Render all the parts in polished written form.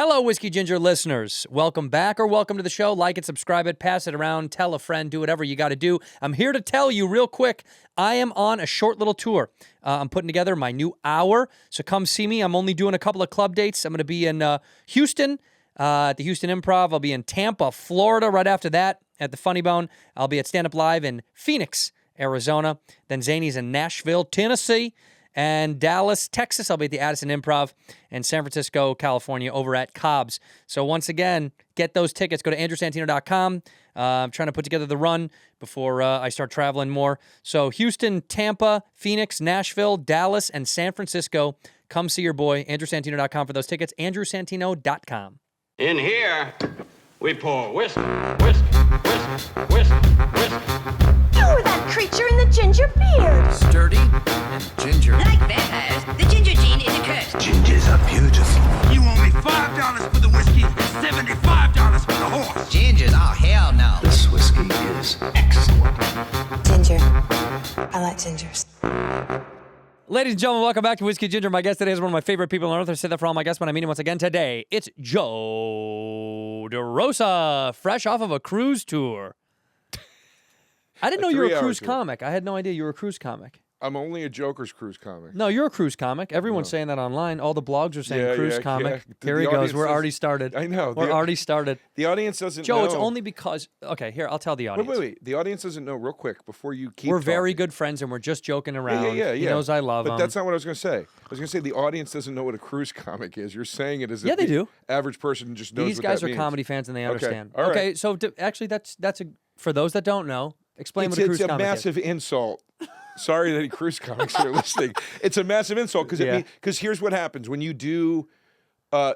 Hello, Whiskey Ginger listeners. Welcome back or welcome to the show. Like it, subscribe it, pass it around, tell a friend, do whatever you got to do. I'm here to tell you real quick, I am on a short little tour. I'm putting together my new hour, so come see me. I'm only doing a couple of club dates. I'm going to be in Houston at the Houston Improv. I'll be in Tampa, Florida right after that at the Funny Bone. I'll be at Stand Up Live in Phoenix, Arizona. Then Zany's in Nashville, Tennessee. And Dallas, Texas, I'll be at the Addison Improv, and San Francisco, California, over at Cobb's. So once again, get those tickets. Go to andrewsantino.com. I'm trying to put together the run before I start traveling more. So Houston, Tampa, Phoenix, Nashville, Dallas, and San Francisco. Come see your boy, andrewsantino.com for those tickets, andrewsantino.com. In here, we pour whiskey, whiskey, whiskey, whiskey, whiskey. You're that creature in the ginger beard. Sturdy and ginger. Like vampires, the ginger gene is a curse. Gingers are beautiful. You owe me $5 for the whiskey and $75 for the horse. Gingers? Oh, hell no. This whiskey is excellent. Ginger. I like gingers. Ladies and gentlemen, welcome back to Whiskey Ginger. My guest today is one of my favorite people on earth. I say that for all my guests when I meet him once again today. It's Joe DeRosa, fresh off of a cruise tour. I didn't know you were a cruise comic. I had no idea you were a cruise comic. I'm only a Joker's cruise comic. No, you're a cruise comic. Everyone's saying that online. All the blogs are saying cruise comic. Here he goes. We're already started. I know. We're already started. The audience doesn't know. Joe, it's only because... Okay, here, I'll tell the audience. Wait. The audience doesn't know real quick before you keep We're very talking. good friends, and we're just joking around. Yeah. He knows I love him. But that's not what I was going to say. I was going to say the audience doesn't know what a cruise comic is. You're saying it as if they do. Average person just knows These what guys that are means. comedy fans, and they understand. All right. Okay, so actually, that's a... For those that don't know, explain what a cruise comic is. It's a massive insult. Sorry that any cruise comics are listening. It's a massive insult because here's what happens when you do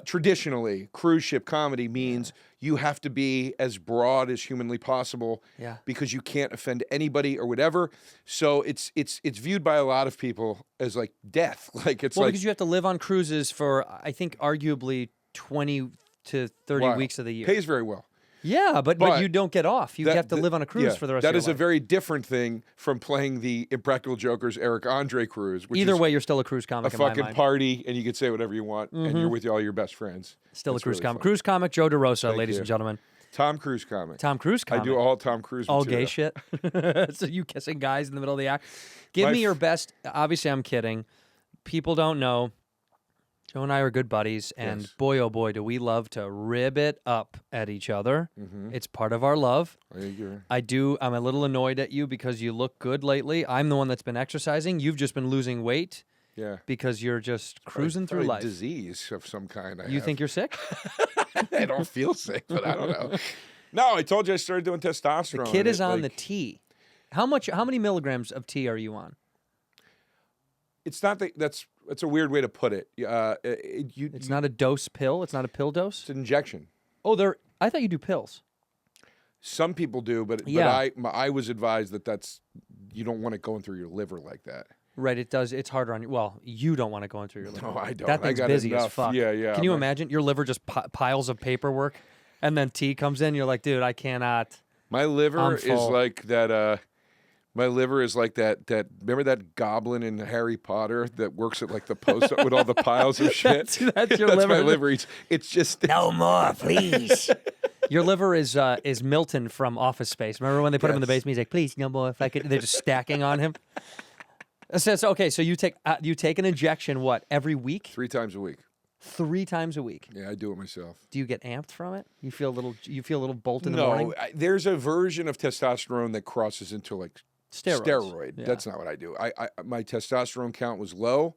traditionally cruise ship comedy means you have to be as broad as humanly possible because you can't offend anybody or whatever. So it's viewed by a lot of people as like death. Like it's because you have to live on cruises for I think arguably 20 to 30 weeks of the year. Pays very well. Yeah, but you don't get off. You have to live on a cruise for the rest of your life. That is a very different thing from playing the Impractical Jokers Eric Andre cruise. Which Either is way, you're still a cruise comic a in my fucking mind. party, and you can say whatever you want, and you're with all your best friends. Still It's a cruise really comic. fun. Cruise comic Joe DeRosa, Thank ladies you. and gentlemen. Tom Cruise comic. Tom Cruise comic. I do all Tom Cruise all material. gay shit. So you kissing guys in the middle of the act. Give me your best. Obviously, I'm kidding. People don't know. Joe and I are good buddies, and boy, oh boy, do we love to rib it up at each other. It's part of our love. I'm a little annoyed at you because you look good lately. I'm the one that's been exercising. You've just been losing weight. Yeah. Because you're just cruising through life. Disease of some kind. You think you're sick? I don't feel sick, but I don't know. No, I told you I started doing testosterone. The kid is on the tea. How many milligrams of tea are you on? It's not that's a weird way to put it. It's not a dose pill. It's not a pill dose. It's an injection. Oh, I thought you do pills. Some people do, but I was advised that's you don't want it going through your liver like that. Right, it does. It's harder on you. Well, you don't want to go in through your liver. No, I don't. That thing's busy as fuck. Yeah. Can you imagine your liver just piles of paperwork, and then tea comes in? You're like, dude, I cannot. My liver is like that. My liver is like that. Remember that goblin in Harry Potter that works at like the post with all the piles of shit. That's your liver. My liver. It's just No more, please. Your liver is Milton from Office Space. Remember when they put him in the basement? He's like, please, no more. If I could, they're just stacking on him. So okay, so you take an injection what every week? 3 times a week. 3 times a week. Yeah, I do it myself. Do you get amped from it? You feel a little bolt in the morning? No, there's a version of testosterone that crosses into like steroid. Yeah. That's not what I do. My testosterone count was low.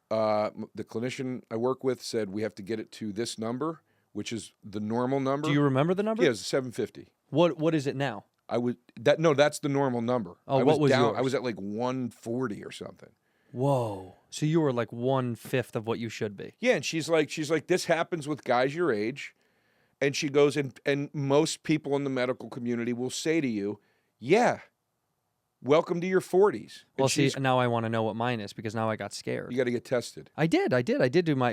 The clinician I work with said we have to get it to this number, which is the normal number. Do you remember the number? Yeah, it's 750. What is it now? That's the normal number. Oh, what was yours? I was at like 140 or something. Whoa. So you were like 1/5 of what you should be. Yeah, and she's like, this happens with guys your age. And she goes, and most people in the medical community will say to you, yeah, welcome to your 40s. Well, see, now I want to know what mine is because now I got scared. You got to get tested. I did do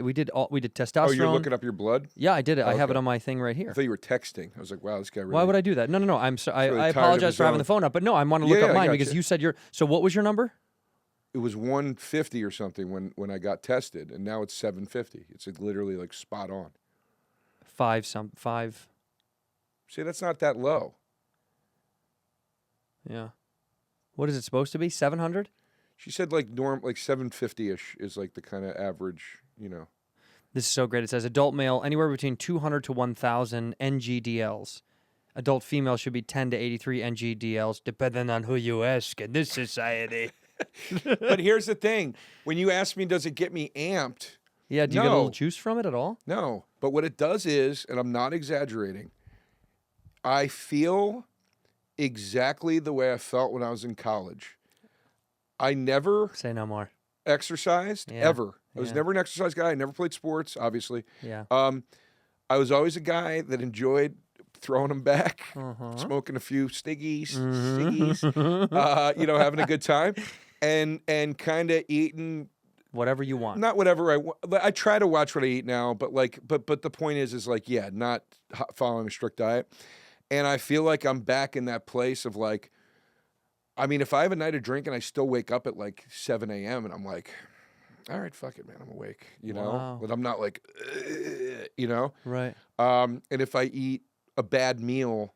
we did testosterone. Oh, you're looking up your blood? Yeah, I did it. Oh, I have it on my thing right here. I thought you were texting. I was like, wow, this guy really... Why would I do that? No. I'm sorry. really I tired of apologize his for having own. the phone up, but no, I want to look Yeah, up I mine got because you. you said So what was your number? It was 150 or something when I got tested, and now it's 750. It's like literally like spot on. 5. See, that's not that low. Yeah. What is it supposed to be? 700? She said like 750-ish is like the kind of average, This is so great. It says adult male anywhere between 200 to 1,000 NGDLs. Adult female should be 10 to 83 NGDLs, depending on who you ask in this society. But here's the thing. When you ask me, does it get me amped? Yeah, do you get a No. little juice from it at all? No. But what it does is, and I'm not exaggerating, I feel exactly the way I felt when I was in college. I never Say no more. exercised, Yeah. ever. I was Yeah. never an exercise guy. I never played sports, obviously. Yeah. I was always a guy that enjoyed throwing them back, Uh-huh. smoking a few stiggies, Mm-hmm. having a good time, and kind of eating Whatever you want. not whatever I try to watch what I eat now, but the point is like, yeah, not following a strict diet. And I feel like I'm back in that place of like, I mean, if I have a night of drinking, I still wake up at like 7 a.m. and I'm like, all right, fuck it, man, I'm awake, Wow. but I'm not like, Right. and if I eat a bad meal,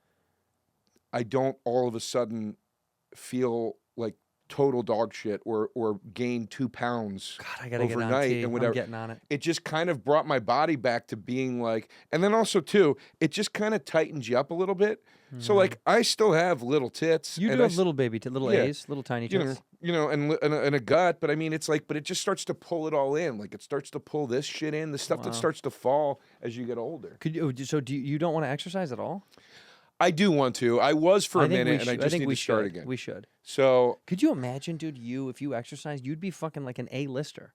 I don't all of a sudden feel like total dog shit or gain 2 pounds God, I gotta get on overnight tea. and whatever. I'm getting on it. It just kind of brought my body back to being like, and then also too, it just kind of tightens you up a little bit. So like, I still have little tits. You and do I have little baby, little yeah, A's, little tiny you know, tits. and a gut, but I mean, it's like, but it just starts to pull it all in. Like it starts to pull this shit in, the stuff that starts to fall as you get older. Could you? So do you don't want to exercise at all? I do want to. I was for a I think minute, we and should. I just think need we to start should. again. We should. So Could you imagine, dude? If you exercised, you'd be fucking like an A-lister.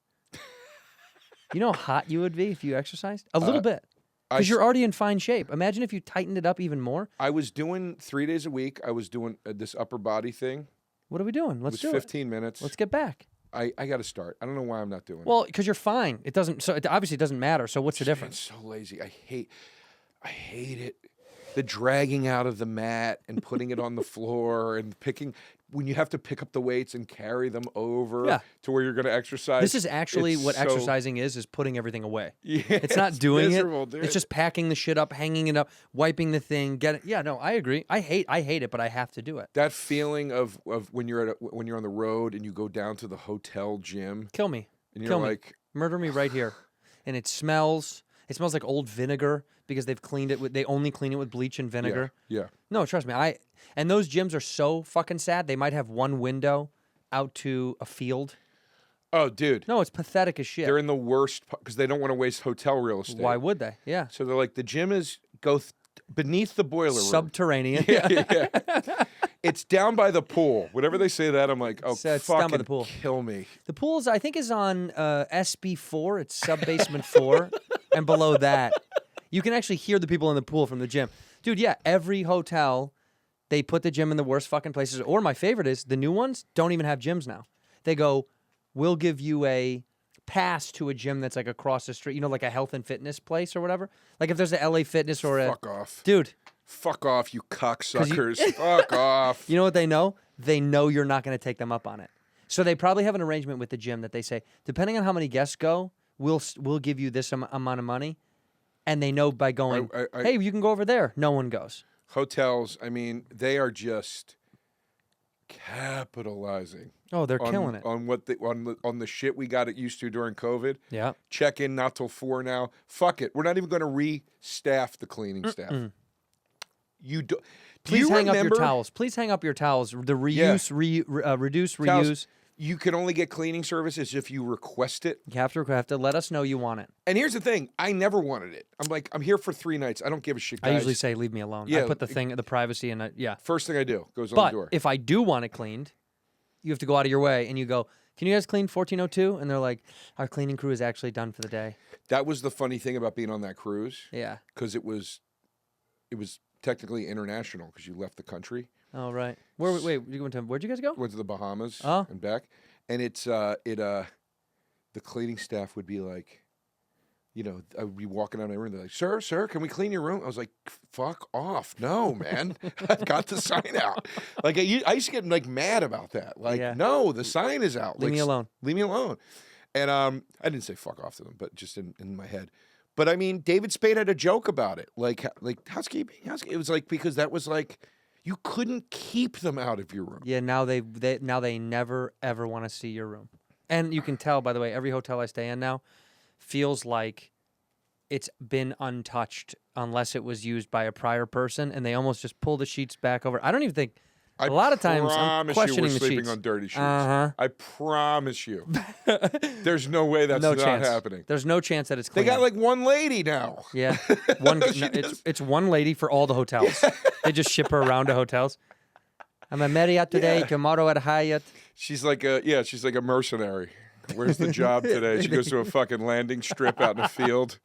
You know how hot you would be if you exercised? A little bit. Because you're already in fine shape. Imagine if you tightened it up even more. I was doing 3 days a week. I was doing this upper body thing. What are we doing? It Let's was do 15 minutes. it. Let's get back. I got to start. I don't know why I'm not doing it. Well, because you're fine. It doesn't. So it obviously doesn't matter. So what's the I'm difference? so lazy. I hate it. The dragging out of the mat and putting it on the floor and picking when you have to pick up the weights and carry them over Yeah. to where you're going to exercise. This is actually It's what so- exercising is putting everything away. Yeah, It's not doing miserable, it. dude. It's just packing the shit up, hanging it up, wiping the thing, get it. Yeah, no, I agree. I hate it, but I have to do it. that feeling of when you're when you're on the road and you go down to the hotel gym Kill me. and you're Kill me. like, Murder me right here. And it smells like old vinegar because they've cleaned it with, they only clean it with bleach and vinegar. yeah. No, trust me. And those gyms are so fucking sad. They might have one window out to a field. Oh, dude. No, it's pathetic as shit. They're in the worst because they don't want to waste hotel real estate. Why would they? Yeah. So they're like, the gym is beneath the boiler room. Subterranean. Yeah. It's down by the pool. Whenever they say that, I'm like, oh, So it's down by fucking the pool. kill me. The pool I think is on SB4. It's sub-basement 4. And below that, you can actually hear the people in the pool from the gym. Dude, yeah, every hotel, they put the gym in the worst fucking places. Or my favorite is the new ones don't even have gyms now. They go, we'll give you a pass to a gym that's like across the street, like a health and fitness place or whatever. Like if there's a LA Fitness or a... Fuck off. Dude, Fuck off, you cocksuckers. Fuck off. you know what they know? They know you're not going to take them up on it. So they probably have an arrangement with the gym that they say, depending on how many guests go, we'll give you this amount of money. And they know by going, hey, you can go over there. No one goes. Hotels, I mean, they are just capitalizing. Oh, they're on, killing it. on what on the shit we got used to during COVID. Yeah. Check in not till 4 now. Fuck it. We're not even going to re-staff the cleaning staff. You do. Please hang up your remember- towels. Please hang up your towels. The reuse, reduce, Towels, reuse. You can only get cleaning services if you request it. You have to let us know you want it. And here's the thing: I never wanted it. I'm like, I'm here for 3 nights. I don't give a shit, guys. I usually say, leave me alone. Yeah, I put the privacy in it. Yeah. First thing I do goes on But the door. if I do want it cleaned, you have to go out of your way and you go, can you guys clean 1402? And they're like, our cleaning crew is actually done for the day. That was the funny thing about being on that cruise. Yeah. Because it was technically international because you left the country. Oh, right. Wait, you went to, where'd you guys go? Went to the Bahamas Oh. and back. And the cleaning staff would be like, I would be walking down my room. They're like, sir, can we clean your room? I was like, fuck off. No, man. I've got the sign out. Like, I used to get like mad about that. Like, Yeah. no, the sign is out. Leave Like, me alone. Leave me alone. And I didn't say fuck off to them, but just in my head. But I mean, David Spade had a joke about it, like housekeeping. It was like because that was like you couldn't keep them out of your room. Yeah, now they never ever want to see your room. And you can tell, by the way, every hotel I stay in now feels like it's been untouched unless it was used by a prior person, and they almost just pull the sheets back over. I don't even think. A lot of times I'm questioning you we're the sleeping sheets. on dirty sheets. I promise you. There's no way that's No not chance. happening. There's no chance that it's They clean. got like one lady now. Yeah, it's one lady for all the hotels. They just ship her around to hotels. I'm at Marriott today, tomorrow at Hyatt. She's like a mercenary. Where's the job today? She goes to a fucking landing strip out in the field.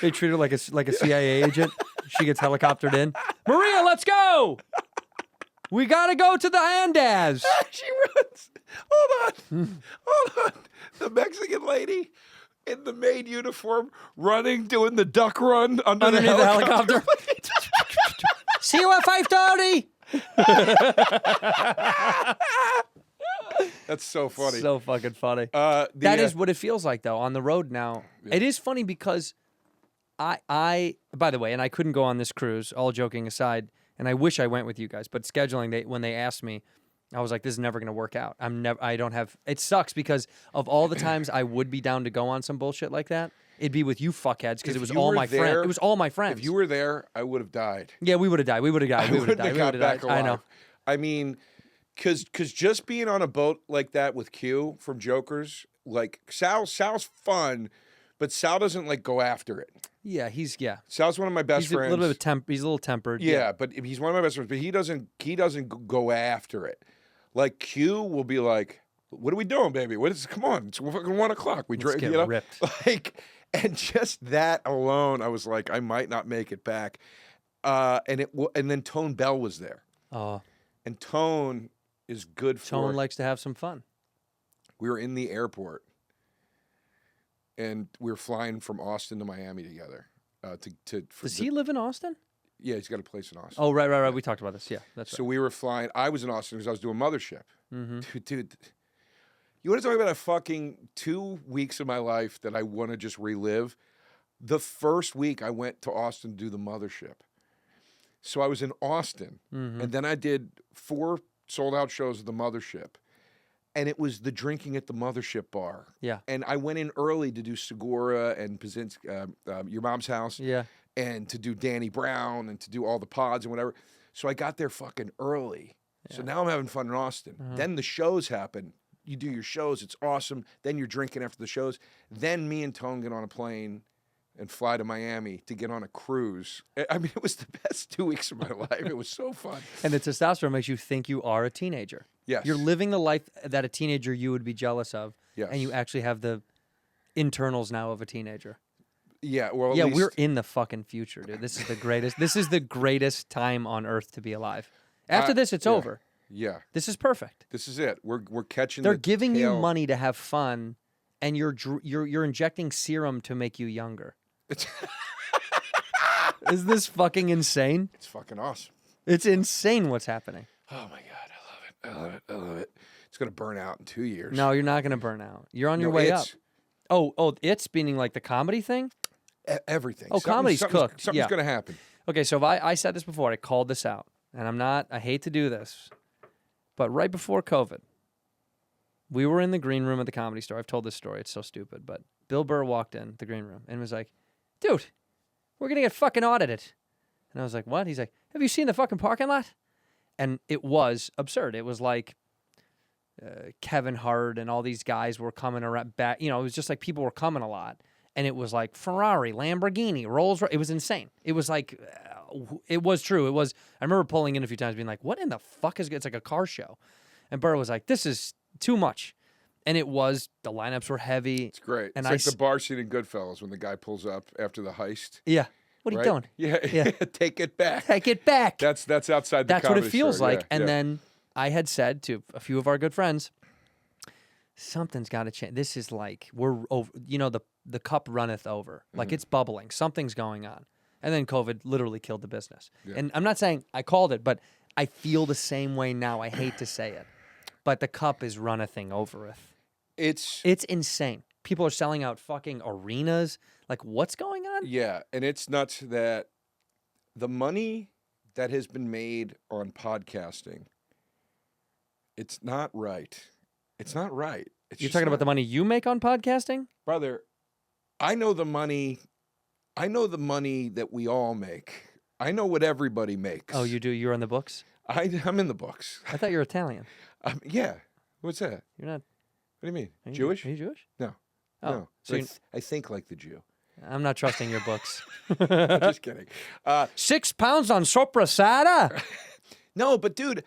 They treat her like a CIA agent. She gets helicoptered in. Maria, let's go. We gotta go to the Andaz. She runs. Hold on. The Mexican lady in the maid uniform running, doing the duck run underneath the helicopter. See you at 5:30. That's so funny. So fucking funny. That That is what it feels like, though, on the road now. Yeah. It is funny because I, by the way, and I couldn't go on this cruise, all joking aside, and I wish I went with you guys, but scheduling, when they asked me, I was like, this is never going to work out. I don't have, it sucks because of all the times I would be down to go on some bullshit like that, it'd be with you fuckheads because it was all my friends. It was all my friends. If you were there, I would have died. Yeah, we would have died. We would have died. We would have died. We would have died. Alive. I know. I mean, because just being on a boat like that with Q from Jokers, like Sal's fun, but Sal doesn't like go after it. Yeah, Sal's one of my best he's friends. A little bit he's a little tempered. Yeah, but he's one of my best friends. But he doesn't go after it. Like Q will be like, "What are we doing, baby? What is? Come on, it's fucking 1 o'clock. We drink, get you know, ripped." Like, and just that alone, I was like, I might not make it back. And then Tone Bell was there. Oh, and Tone is good for. Tone likes to have some fun. We were in the airport, and we were flying from Austin to Miami together. Does he live in Austin? Yeah, he's got a place in Austin. Oh, right. We talked about this. Yeah, that's right. So we were flying. I was in Austin because I was doing Mothership. Mm-hmm. Dude, you want to talk about a fucking 2 weeks of my life that I want to just relive? The first week I went to Austin to do the Mothership. So I was in Austin, and then I did 4 sold-out shows of the Mothership. And it was the drinking at the Mothership bar. Yeah. And I went in early to do Segura and Your Mom's House. Yeah. And to do Danny Brown and to do all the pods and whatever. So I got there fucking early. Yeah. So now I'm having fun in Austin. Then the shows happen. You do your shows. It's awesome. Then you're drinking after the shows. Then me and Tone get on a plane and fly to Miami to get on a cruise. I mean, it was the best 2 weeks of my life. It was so fun. And the testosterone makes you think you are a teenager. Yes. You're living the life that a teenager you would be jealous of. Yes. And you actually have the internals now of a teenager. Yeah, well, at yeah, least... we're in the fucking future, dude. This is the greatest. This is the greatest time on earth to be alive. After this, it's over. Yeah. This is perfect. This is it. We're catching They're the giving tail. you money to have fun, and you're injecting serum to make you younger. Is this fucking insane? It's fucking awesome. It's insane what's happening. Oh my God, I love it. It's gonna burn out in 2 years. No, you're not gonna burn out. You're on your way up. Oh, it's meaning like the comedy thing? Everything. Oh, comedy's cooked. Something's gonna happen. Okay, so if I said this before, I called this out, and I hate to do this, but right before COVID, we were in the green room at the Comedy Store. I've told this story. It's so stupid, but Bill Burr walked in the green room and was like, dude, we're going to get fucking audited. And I was like, what? He's like, have you seen the fucking parking lot? And it was absurd. It was like Kevin Hart and all these guys were coming around back. You know, it was just like people were coming a lot. And it was like Ferrari, Lamborghini, Rolls Royce. It was insane. It was like, it was true. It was, I remember pulling in a few times being like, what in the fuck is, it's like a car show. And Burr was like, this is too much. And it was, the lineups were heavy. It's great. And it's like the bar scene in Goodfellas when the guy pulls up after the heist. Yeah. What are you doing? Yeah. Take it back. Take it back. That's outside the That's what Comedy it feels Store. like. Yeah, and then I had said to a few of our good friends, something's got to change. This is like, we're over, you know, the cup runneth over. Like it's bubbling. Something's going on. And then COVID literally killed the business. Yeah. And I'm not saying I called it, but I feel the same way now. I hate to say it. But the cup is runnething overeth. It's insane. people are selling out fucking arenas. Like, what's going on? Yeah, and it's nuts that the money that has been made on podcasting, it's not right. It's not right. It's You're just talking not. about the money you make on podcasting? Brother, I know the money that we all make. I know what everybody makes. Oh, you do? You're on the books? I'm in the books. I thought you were Italian. Yeah. What's that? You're not. What do you mean? Are you, Jewish? Are you Jewish? No. Oh, No. so But I think like the Jew. I'm not trusting your books. Just kidding. 6 pounds on soprasada? No, but dude,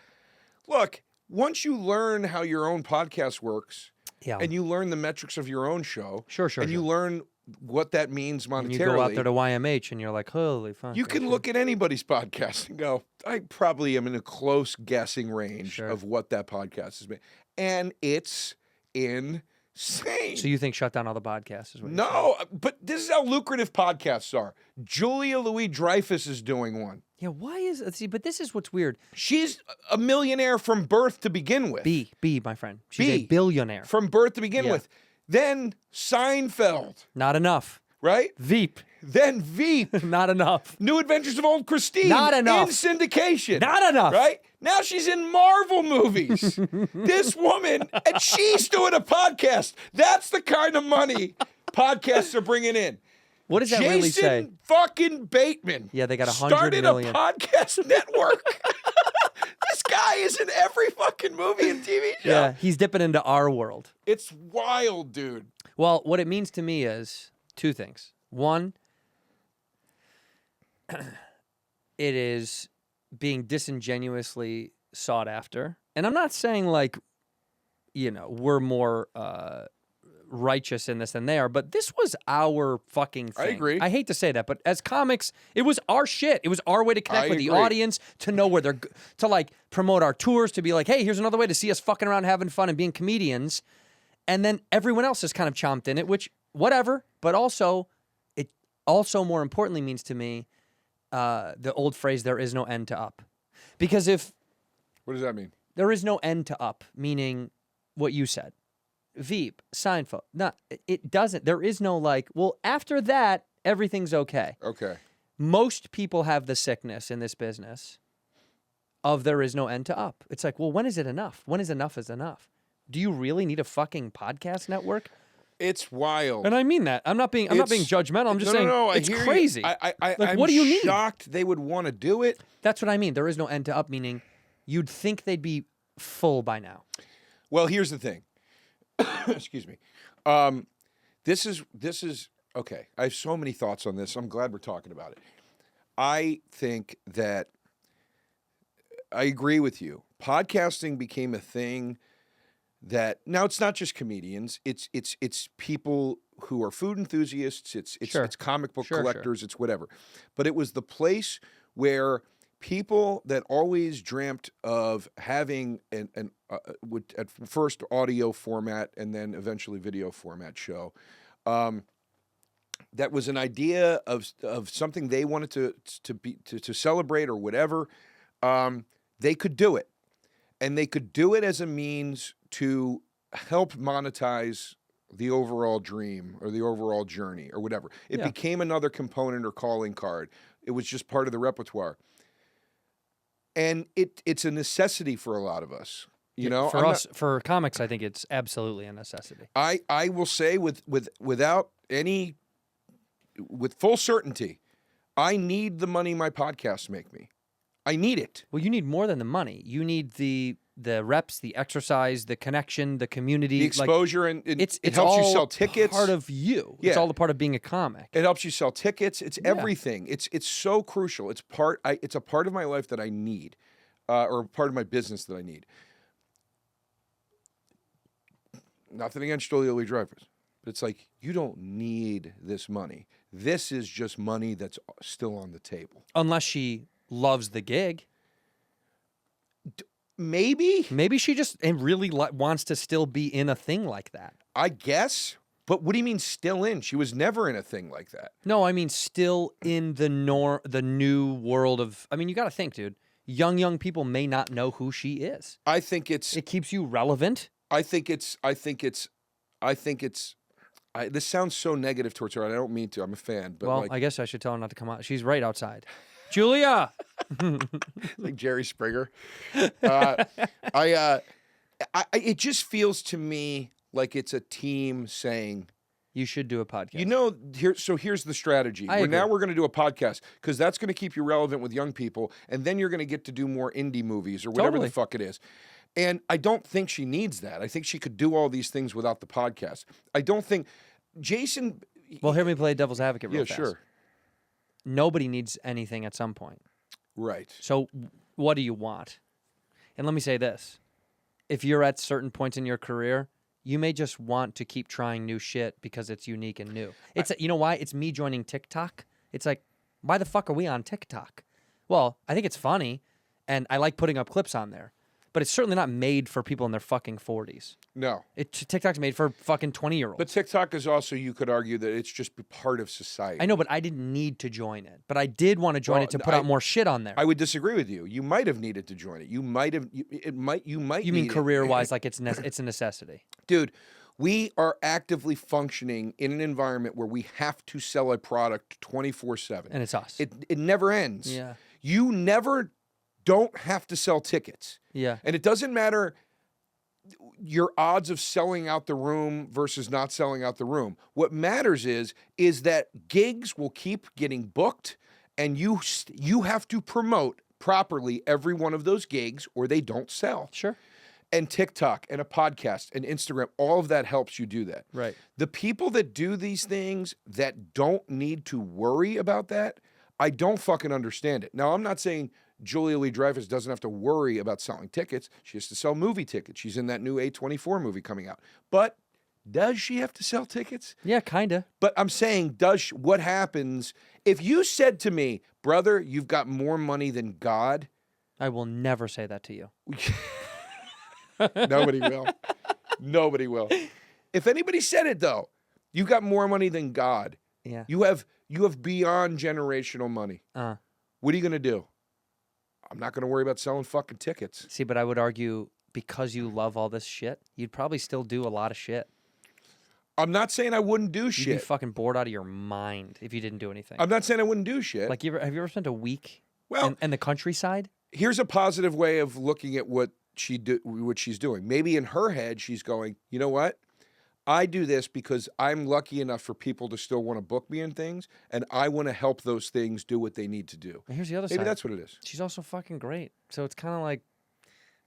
look, once you learn how your own podcast works, Yeah. and you learn the metrics of your own show, Sure. and you learn what that means monetarily, And you go out there to YMH and you're like, holy fuck. you can look at anybody's podcast and go, I probably am in a close guessing range Sure. of what that podcast has been. And it's insane. So you think shut down all the podcasts is what you're saying? No, but this is how lucrative podcasts are. Julia Louis-Dreyfus is doing one. Yeah, why is see? But this is what's weird. She's a millionaire from birth to begin with. B, my friend. She's a B. billionaire. From birth to begin Yeah. with. Then Seinfeld, Not enough. right? Veep. Then Veep. Not enough. New Adventures of Old Christine. Not enough. In syndication. Not enough. Right? Now she's in Marvel movies. This woman, and she's doing a podcast. That's the kind of money podcasts are bringing in. What does that Jason really say? fucking Bateman. Yeah, they got 100 started million. a podcast network. This guy is in every fucking movie and TV show. Yeah, he's dipping into our world. It's wild, dude. Well, what it means to me is two things. One, it is being disingenuously sought after. And I'm not saying like, we're more righteous in this than they are, but this was our fucking thing. I agree. I hate to say that, but as comics, it was our shit. It was our way to connect I with the agree. audience, to know where to like promote our tours, to be like, hey, here's another way to see us fucking around having fun and being comedians. And then everyone else has kind of chomped in it, which whatever, but also it also more importantly means to me the old phrase, there is no end to up. Because if What does that mean? there is no end to up, meaning what you said, Veep, Seinfeld, it doesn't. There is no like, well, after that, everything's okay. Okay. Most people have the sickness in this business of there is no end to up. It's like, well, when is it enough? When is enough is enough? Do you really need a fucking podcast network? It's wild. And I mean that. I'm not being judgmental. I'm just saying it's hear you. crazy. I'm what do you need? shocked they would want to do it. That's what I mean. There is no end to up, meaning you'd think they'd be full by now. Well, here's the thing. Excuse me. This is okay. I have so many thoughts on this. I'm glad we're talking about it. I think that I agree with you. Podcasting became a thing that now it's not just comedians. It's people who are food enthusiasts. It's comic book collectors. It's whatever. But it was the place where people that always dreamt of having at first audio format and then eventually video format show, that was an idea of something they wanted to celebrate or whatever. They could do it, and they could do it as a means to help monetize the overall dream or the overall journey or whatever. It became another component or calling card. It was just part of the repertoire. And it's a necessity for a lot of us. You know, for comics, I think it's absolutely a necessity. I will say with full certainty, I need the money my podcasts make me. I need it. Well, you need more than the money. You need the reps, the exercise, the connection, the community, The exposure, and it it's helps you all sell tickets. Part of you. Yeah. It's all a part of being a comic. It helps you sell tickets. It's everything. It's so crucial. It's a part of my life that I need, or part of my business that I need. Nothing against Julia Louis-Dreyfus, but it's like, you don't need this money. This is just money that's still on the table. Unless she loves the gig. Maybe she just really wants to still be in a thing like that. I guess. But what do you mean still in? She was never in a thing like that. No, I mean still in the new world of. I mean, you got to think, dude. Young people may not know who she is. I think it keeps you relevant. I think it's This sounds so negative towards her. I don't mean to. I'm a fan, but Well, like, I guess I should tell her not to come out. She's right outside. Julia. like Jerry Springer. It just feels to me like it's a team saying, You should do a podcast. you know, here's the strategy. I agree. Now we're going to do a podcast because that's going to keep you relevant with young people, and then you're going to get to do more indie movies or whatever Totally. the fuck it is. And I don't think she needs that. I think she could do all these things without the podcast. I don't think Jason. Well, hear me play devil's advocate real Yeah, fast. sure. Nobody needs anything at some point. Right. So what do you want? And let me say this. If you're at certain points in your career, you may just want to keep trying new shit because it's unique and new. It's you know why? It's me joining TikTok. It's like, why the fuck are we on TikTok? Well, I think it's funny, and I like putting up clips on there. But it's certainly not made for people in their fucking 40s. No. TikTok's made for fucking 20-year-olds. But TikTok is also, you could argue that it's just part of society. I know, but I didn't need to join it. But I did want to join Well, it to put out more shit on there. I would disagree with you. You might have needed to join it. You might have. You might. You mean need it. career-wise, like it's a necessity? Dude, we are actively functioning in an environment where we have to sell a product 24/7, And it's us. It never ends. Yeah. You never don't have to sell tickets. Yeah. And it doesn't matter your odds of selling out the room versus not selling out the room. What matters is that gigs will keep getting booked, and you have to promote properly every one of those gigs or they don't sell. Sure. And TikTok and a podcast and Instagram, all of that helps you do that. Right. The people that do these things that don't need to worry about that, I don't fucking understand it. Now, I'm not saying Julia Louis-Dreyfus doesn't have to worry about selling tickets. She has to sell movie tickets. She's in that new A24 movie coming out. But does she have to sell tickets? Yeah, kind of. But I'm saying, what happens if you said to me, brother, you've got more money than God? I will never say that to you. Nobody will. Nobody will. If anybody said it, though, you got more money than God. Yeah. You have beyond generational money. What are you going to do? I'm not going to worry about selling fucking tickets. See, but I would argue because you love all this shit, you'd probably still do a lot of shit. I'm not saying I wouldn't do You'd be shit. fucking bored out of your mind if you didn't do anything. I'm not saying I wouldn't do shit. Like, have you ever spent a week Well- in the countryside? Here's a positive way of looking at what she's doing. Maybe in her head, she's going, you know what? I do this because I'm lucky enough for people to still want to book me in things, and I want to help those things do what they need to do. And here's the other side. Maybe that's what it is. She's also fucking great. So it's kind of like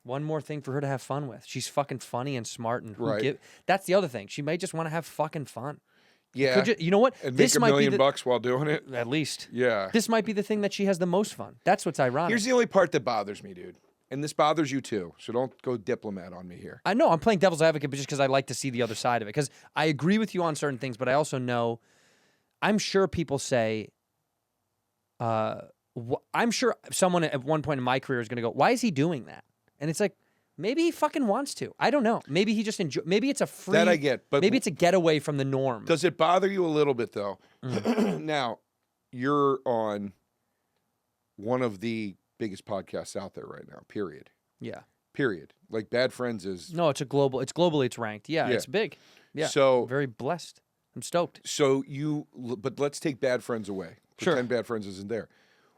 one more thing for her to have fun with. She's fucking funny and smart, and Right. That's the other thing. She may just want to have fucking fun. Yeah. You know what? And This make might $1 million be bucks while doing it. at least. Yeah. This might be the thing that she has the most fun. That's what's ironic. Here's the only part that bothers me, dude. And this bothers you too. So don't go diplomat on me here. I know I'm playing devil's advocate, but just because I like to see the other side of it. Because I agree with you on certain things, but I also know, I'm sure people say, I'm sure someone at one point in my career is going to go, why is he doing that? And it's like, maybe he fucking wants to. I don't know. Maybe he just maybe it's a free. That I get, but maybe it's a getaway from the norm. Does it bother you a little bit though? Now, you're on one of the biggest podcasts out there right now, period. Yeah. Period. Like Bad Friends is. No, it's globally it's ranked. Yeah, Yeah. it's big. Yeah. So- very blessed. I'm stoked. So but let's take Bad Friends away. Sure. Pretend Bad Friends isn't there.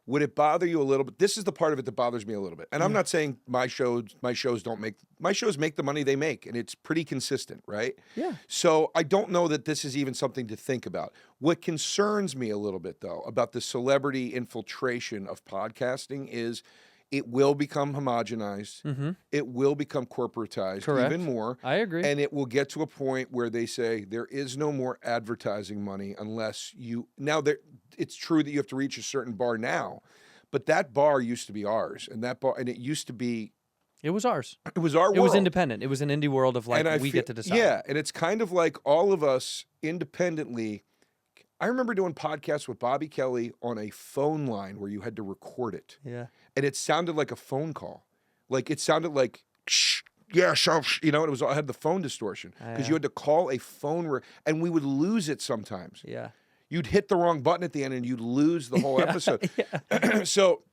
Would it bother you a little bit? This is the part of it that bothers me a little bit. And I'm not saying my shows make the money they make, and it's pretty consistent, right? Yeah. So I don't know that this is even something to think about. What concerns me a little bit though about the celebrity infiltration of podcasting is it will become homogenized. It will become corporatized Correct. even more. I agree. And it will get to a point where they say there is no more advertising money unless you it's true that you have to reach a certain bar now, but that bar used to be ours, and it used to be. It was ours. It was our world. It was independent. It was an indie world of like we get to decide. Yeah, and it's kind of like all of us independently. I remember doing podcasts with Bobby Kelly on a phone line where you had to record it. Yeah. And it sounded like a phone call. Like it sounded like, shh, yeah, so, and it had the phone distortion because you had to call a phone and we would lose it sometimes. Yeah. You'd hit the wrong button at the end and you'd lose the whole episode. So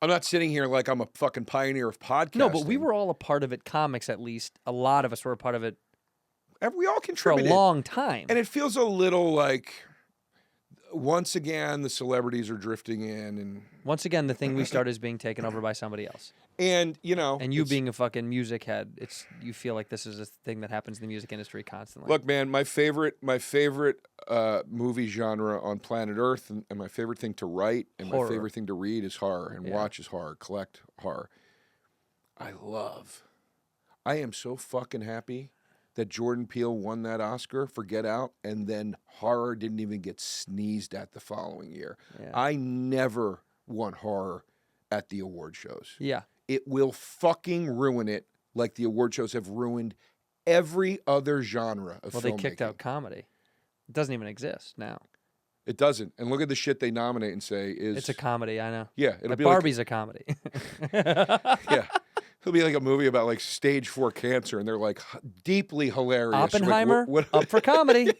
I'm not sitting here like I'm a fucking pioneer of podcasting. No, but we were all a part of it. Comics, at least. A lot of us were a part of it. We all for a contributed. long time. And it feels a little like, once again, the celebrities are drifting in, and Once again, the thing we started is being taken over by somebody else. and And you it's- being a fucking music head, you feel like this is a thing that happens in the music industry constantly. Look, man, my favorite movie genre on planet Earth, and my favorite thing to write, and Horror. my favorite thing to read is horror, and watch is horror, collect horror. I am so fucking happy that Jordan Peele won that Oscar for Get Out, and then horror didn't even get sneezed at the following year. Yeah. I never want horror at the award shows. Yeah. It will fucking ruin it, like the award shows have ruined every other genre of Well, filmmaking. they kicked out comedy. It doesn't even exist now. It doesn't. And look at the shit they nominate and say is... It's a comedy, I know. Yeah, it'll Like be Barbie's a comedy. yeah. It'll be like a movie about like stage 4 cancer, and they're like deeply hilarious. Like, Oppenheimer, up for comedy.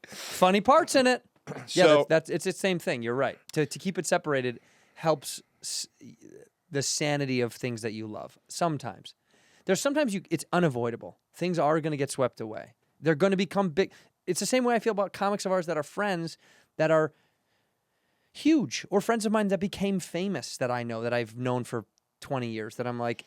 Funny parts in it. Yeah, So- it's the same thing. You're right. To keep it separated helps the sanity of things that you love. Sometimes. Sometimes it's unavoidable. Things are going to get swept away. They're going to become big. It's the same way I feel about comics of ours that are friends that are huge, or friends of mine that became famous that I know, that I've known for 20 years, that I'm like,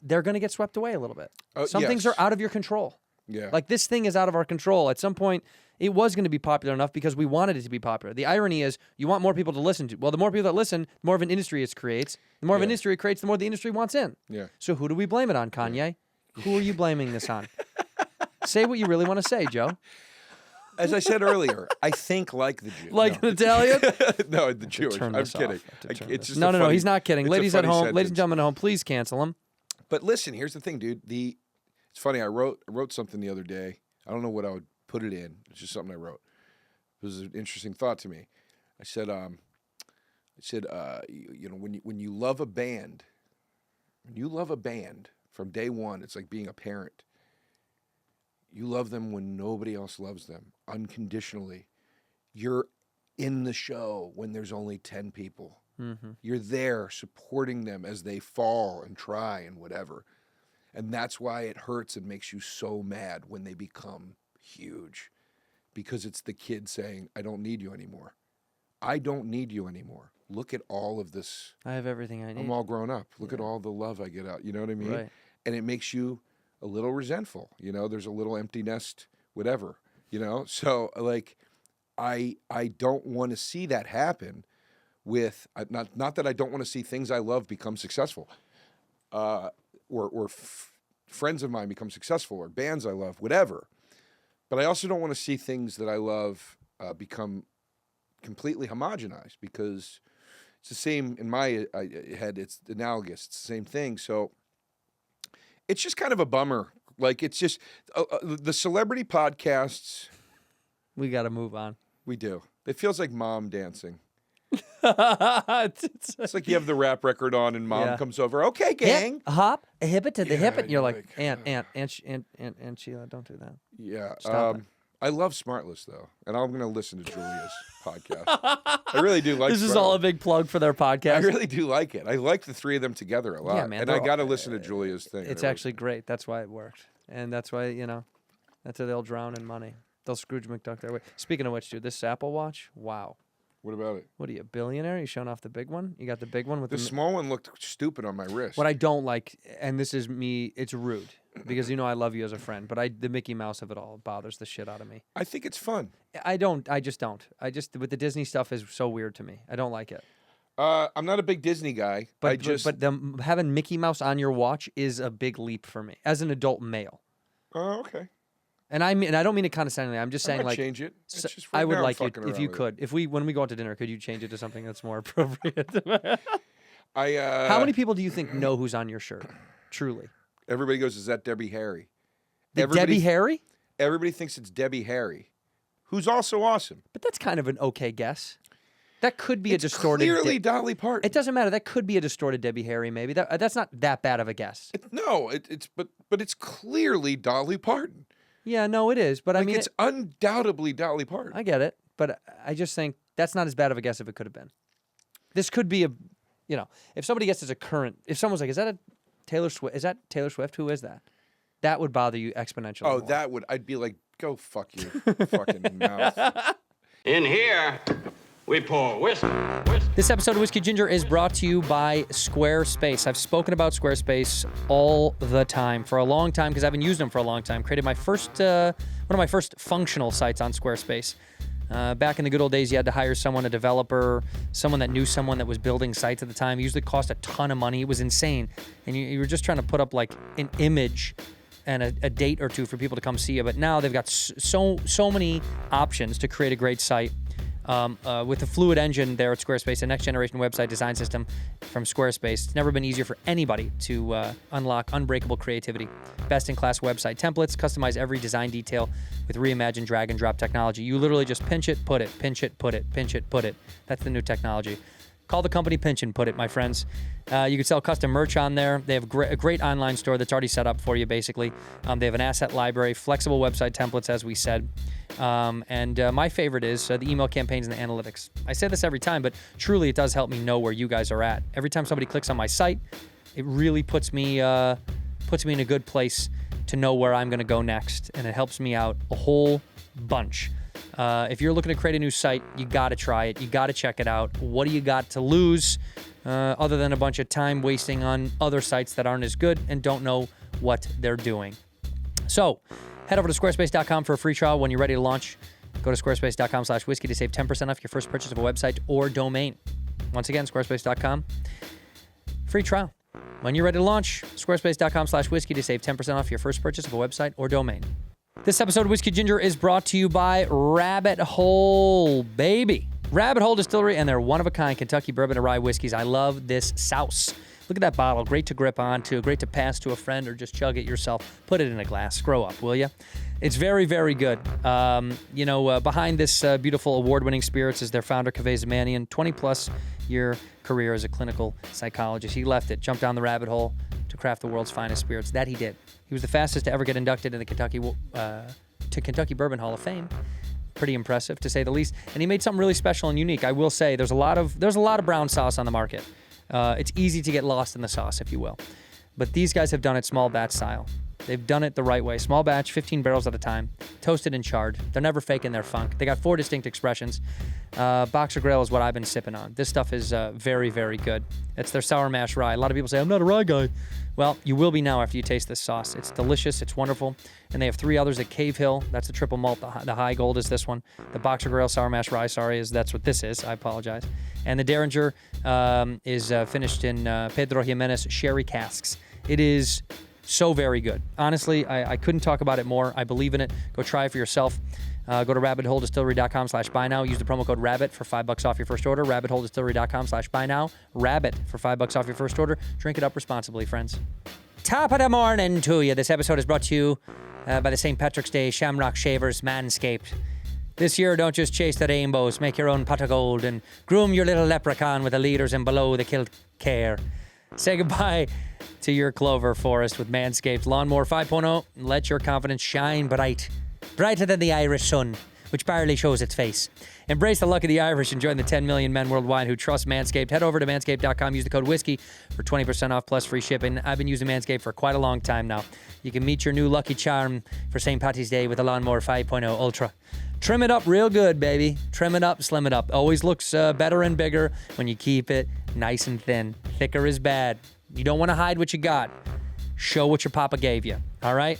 they're going to get swept away a little bit. Some things yes. are out of your control. Yeah. Like this thing is out of our control. At some point, it was going to be popular enough because we wanted it to be popular. The irony is you want more people to listen to. Well, the more people that listen, the more of an industry it creates. The more of an industry it creates, the more the industry wants in. Yeah. So who do we blame it on, Kanye? Who are you blaming this on? Say what you really want to say, Joe. As I said earlier, I think like the Jew. Like no. an Italian? No, the Jewish. Turn I'm this kidding. off. I have to turn It's this- just no, a no, no. funny- He's not kidding. it's a Ladies at funny home, ladies and sentence. gentlemen at home, please cancel him. But listen, here's the thing, dude. It's funny. I wrote something the other day. I don't know what I would put it in. It's just something I wrote. It was an interesting thought to me. I said, when you love a band, from day one, it's like being a parent. You love them when nobody else loves them, unconditionally. You're in the show when there's only 10 people. Mm-hmm. You're there supporting them as they fall and try and whatever. And that's why it hurts and makes you so mad when they become huge. Because it's the kid saying, I don't need you anymore. I don't need you anymore. Look at all of this. I have everything I need. I'm all grown up. Look at all the love I get out. You know what I mean? Right. And it makes you a little resentful. You know, there's a little empty nest, whatever. You know? So, like, I don't want to see that happen with, not that I don't want to see things I love become successful. Or friends of mine become successful, or bands I love, whatever. But I also don't want to see things that I love become completely homogenized, because it's the same in my head. It's analogous. It's the same thing. So it's just kind of a bummer. Like, it's just the celebrity podcasts. We got to move on. We do. It feels like mom dancing. It's It's like you have the rap record on and mom Yeah. comes over. Okay, gang. hip, a hop, a hip it to the hip it. and You're you're like, like, Aunt Sheila, don't do that. Yeah. Stop it. I love Smartless, though, and I'm going to listen to Julia's podcast. I really do like This is all a Smartless. big plug for their I podcast. really do like it. I like the three of them together a lot. Yeah, man, And I they're all- got to listen to Julia's thing. It's It actually great. That's why it worked. And that's why, that's how they'll drown in money. They'll Scrooge McDuck their way. Speaking of which, dude, this Apple Watch, wow. What about it? What are you, a billionaire? You showing off the big one? You got the big one with The small one looked stupid on my wrist. What I don't like, and this is me, it's rude, because I love you as a friend, but the Mickey Mouse of it all bothers the shit out of me. I think it's fun. I just don't. With the Disney stuff is so weird to me. I don't like it. I'm not a big Disney guy. But having Mickey Mouse on your watch is a big leap for me as an adult male. Oh, okay. And I don't mean it condescendingly. I'm just I saying, might like, change it. It's so- just right I would now I'm like you fucking if around you with could. When we go out to dinner, could you change it to something that's more appropriate? How How many people do you think know who's on your shirt? Truly, Everybody goes, is that Debbie Harry? Debbie Harry. Everybody thinks it's Debbie Harry, who's also awesome. But that's kind of an okay guess. That could be a distorted. Clearly Dolly Parton. It doesn't matter. That could be a distorted Debbie Harry. Maybe that's not that bad of a guess. But it's clearly Dolly Parton. Yeah, no, it is. But I mean, it's undoubtedly Dolly Parton. I get it. But I just think that's not as bad of a guess if it could have been. This could be if somebody guesses a current, if someone's like, is that a Taylor Swift? Is that Taylor Swift? Who is that? That would bother you exponentially. Oh, more. that would. I'd be like, go fuck your fucking mouth. In here, we pour whiskey. This episode of Whiskey Ginger is brought to you by Squarespace. I've spoken about Squarespace all the time for a long time because I've been using them for a long time. Created my first, one of my first functional sites on Squarespace. Back in the good old days, you had to hire someone, a developer, someone that knew someone that was building sites at the time. It usually cost a ton of money. It was insane. And you were just trying to put up like an image and a date or two for people to come see you. But now they've got so many options to create a great site. With the Fluid Engine there at Squarespace, a next-generation website design system from Squarespace, it's never been easier for anybody to unlock unbreakable creativity. Best-in-class website templates, customize every design detail with reimagined drag-and-drop technology. You literally just pinch it, put it, pinch it, put it, pinch it, put it. That's the new technology. Call the company Pinch and Put It, my friends. You can sell custom merch on there. They have a great online store that's already set up for you, basically. They have an asset library, flexible website templates, as we said. And my favorite is the email campaigns and the analytics. I say this every time, but truly it does help me know where you guys are at. Every time somebody clicks on my site, it really puts me in a good place to know where I'm going to go next, and it helps me out a whole bunch. If you're looking to create a new site, you got to try it. You got to check it out. What do you got to lose other than a bunch of time wasting on other sites that aren't as good and don't know what they're doing? So head over to squarespace.com for a free trial. When you're ready to launch, go to squarespace.com/whiskey to save 10% off your first purchase of a website or domain. Once again, squarespace.com, free trial. When you're ready to launch, squarespace.com/whiskey to save 10% off your first purchase of a website or domain. This episode of Whiskey Ginger is brought to you by Rabbit Hole, baby. Rabbit Hole Distillery and their one-of-a-kind Kentucky bourbon and rye whiskeys. I love this souse. Look at that bottle. Great to grip onto, great to pass to a friend or just chug it yourself. Put it in a glass. Grow up, will you? It's very, very good. Behind this beautiful award-winning spirits is their founder, Kaveh Zamanian, 20-plus year career as a clinical psychologist. He left it, jumped down the rabbit hole to craft the world's finest spirits. That he did. He was the fastest to ever get inducted in the Kentucky Bourbon Hall of Fame. Pretty impressive, to say the least. And he made something really special and unique. I will say there's a lot of brown sauce on the market. It's easy to get lost in the sauce, if you will. But these guys have done it small batch style. They've done it the right way. Small batch, 15 barrels at a time, toasted and charred. They're never faking their funk. They got 4 distinct expressions. Boxer Grail is what I've been sipping on. This stuff is very, very good. It's their sour mash rye. A lot of people say, I'm not a rye guy. Well, you will be now after you taste this sauce. It's delicious. It's wonderful. And they have 3 others at Cave Hill. That's the triple malt. The high gold is this one. The Boxer Grail sour mash rye, that's what this is. I apologize. And the Derringer is finished in Pedro Jimenez sherry casks. It is so very good. Honestly, I couldn't talk about it more. I believe in it. Go try it for yourself. Go to rabbitholedistillery.com/buy now. Use the promo code RABBIT for $5 off your first order. rabbitholedistillery.com/buy now. RABBIT for $5 off your first order. Drink it up responsibly, friends. Top of the morning to you. This episode is brought to you by the St. Patrick's Day Shamrock Shavers Manscaped. This year, don't just chase the rainbows. Make your own pot of gold and groom your little leprechaun with the leaders and below the kilt care. Say goodbye to your clover forest with Manscaped Lawnmower 5.0. Let your confidence shine bright. Brighter than the Irish sun, which barely shows its face. Embrace the luck of the Irish and join the 10 million men worldwide who trust Manscaped. Head over to manscaped.com. Use the code WHISKEY for 20% off plus free shipping. I've been using Manscaped for quite a long time now. You can meet your new lucky charm for St. Patty's Day with the Lawnmower 5.0 Ultra. Trim it up real good, baby. Trim it up, slim it up. Always looks better and bigger when you keep it nice and thin. Thicker is bad. You don't want to hide what you got. Show what your papa gave you. All right?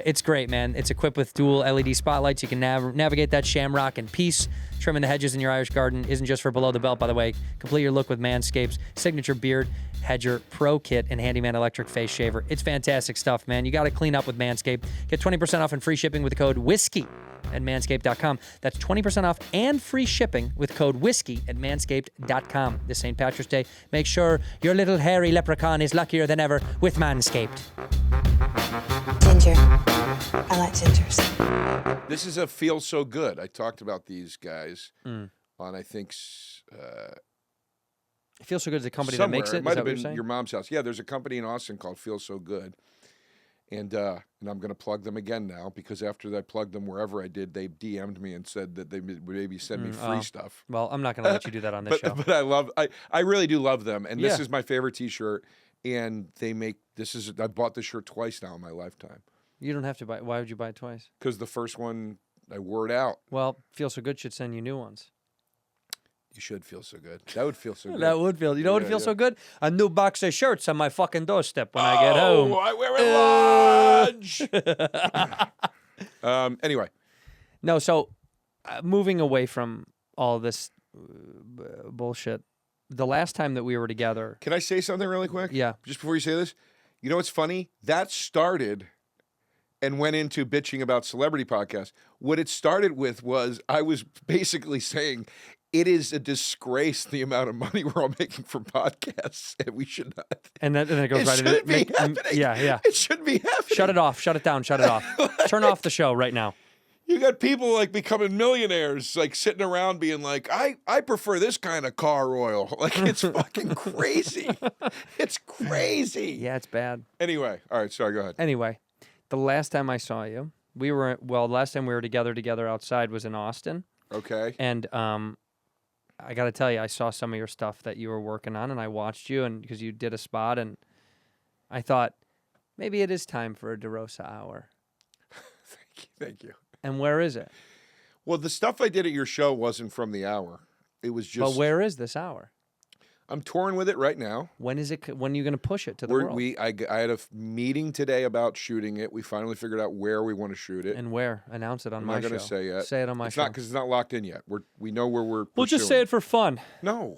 It's great, man. It's equipped with dual LED spotlights. You can navigate that shamrock in peace. Trimming the hedges in your Irish garden isn't just for below the belt, by the way. Complete your look with Manscaped's signature beard hedger pro kit and handyman electric face shaver. It's fantastic stuff, man. You got to clean up with Manscaped. Get 20% off and free shipping with the code WHISKEY at manscaped.com. That's 20% off and free shipping with code WHISKEY at manscaped.com. This St. Patrick's Day, make sure your little hairy leprechaun is luckier than ever with Manscaped. Ginger. I like gingers. This is a Feel So Good. I talked about these guys on, I think, It Feels So Good is a company somewhere. that makes it. It might Is that have what you're been saying? your mom's house. Yeah, there's a company in Austin called Feel So Good. And I'm going to plug them again now because after I plugged them wherever I did, they DM'd me and said that they would maybe send me free stuff. Well, I'm not going to let you do that on this show. But I really do love them. And this Yeah. is my favorite T-shirt. and they make I bought this shirt twice now in my lifetime You don't have to buy. Why would you buy it twice? because the first one I wore it out. Well, Feel So Good should send you new ones. You should feel so good. That would feel so good. That would feel. You know what Yeah, feels yeah. so good? A new box of shirts on my fucking doorstep when I get home. I wear it lunch. Anyway, No, so moving away from all this bullshit, the last time that we were together, can I say something really quick? Yeah. Just before you say this, you know what's funny? That started and went into bitching about celebrity podcasts. What it started with was I was basically saying it is a disgrace the amount of money we're all making from podcasts, and we should not. and then it goes It right shouldn't into be happening. yeah. It shouldn't be happening. Shut it off. Shut it down. Shut it off. Turn off the show right now. You got people like becoming millionaires, like sitting around being like, I prefer this kind of car oil. Like, it's fucking crazy. It's crazy. Yeah, it's bad. Anyway, all right, sorry, go ahead. Anyway, the last time I saw you, last time we were together outside was in Austin. Okay. And I got to tell you, I saw some of your stuff that you were working on, and I watched you, and because you did a spot, and I thought maybe it is time for a DeRosa hour. Thank you. And where is it? Well, the stuff I did at your show wasn't from the hour. It was just. But where is this hour? I'm touring with it right now. When is it? When are you going to push it to the world? I had a meeting today about shooting it. We finally figured out where we want to shoot it. And where? Announce it on I'm my not show. going to say yet. Say it on my it's show. not because it's not locked in yet. We know where we're. We'll just say it for fun. No.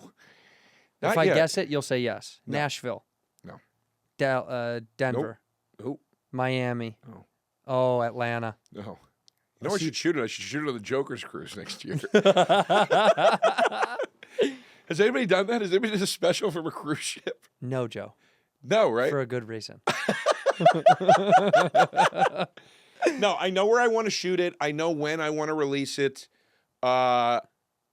If Not I yet. guess it, you'll say yes. No. Nashville. No. Denver. Nope. Miami. Oh. Oh, Atlanta. No. You know, I should shoot it. I should shoot it on the Jokers cruise next year. Has anybody done that? Has anybody done a special from a cruise ship? No, Joe. No, right? For a good reason. No, I know where I want to shoot it. I know when I want to release it.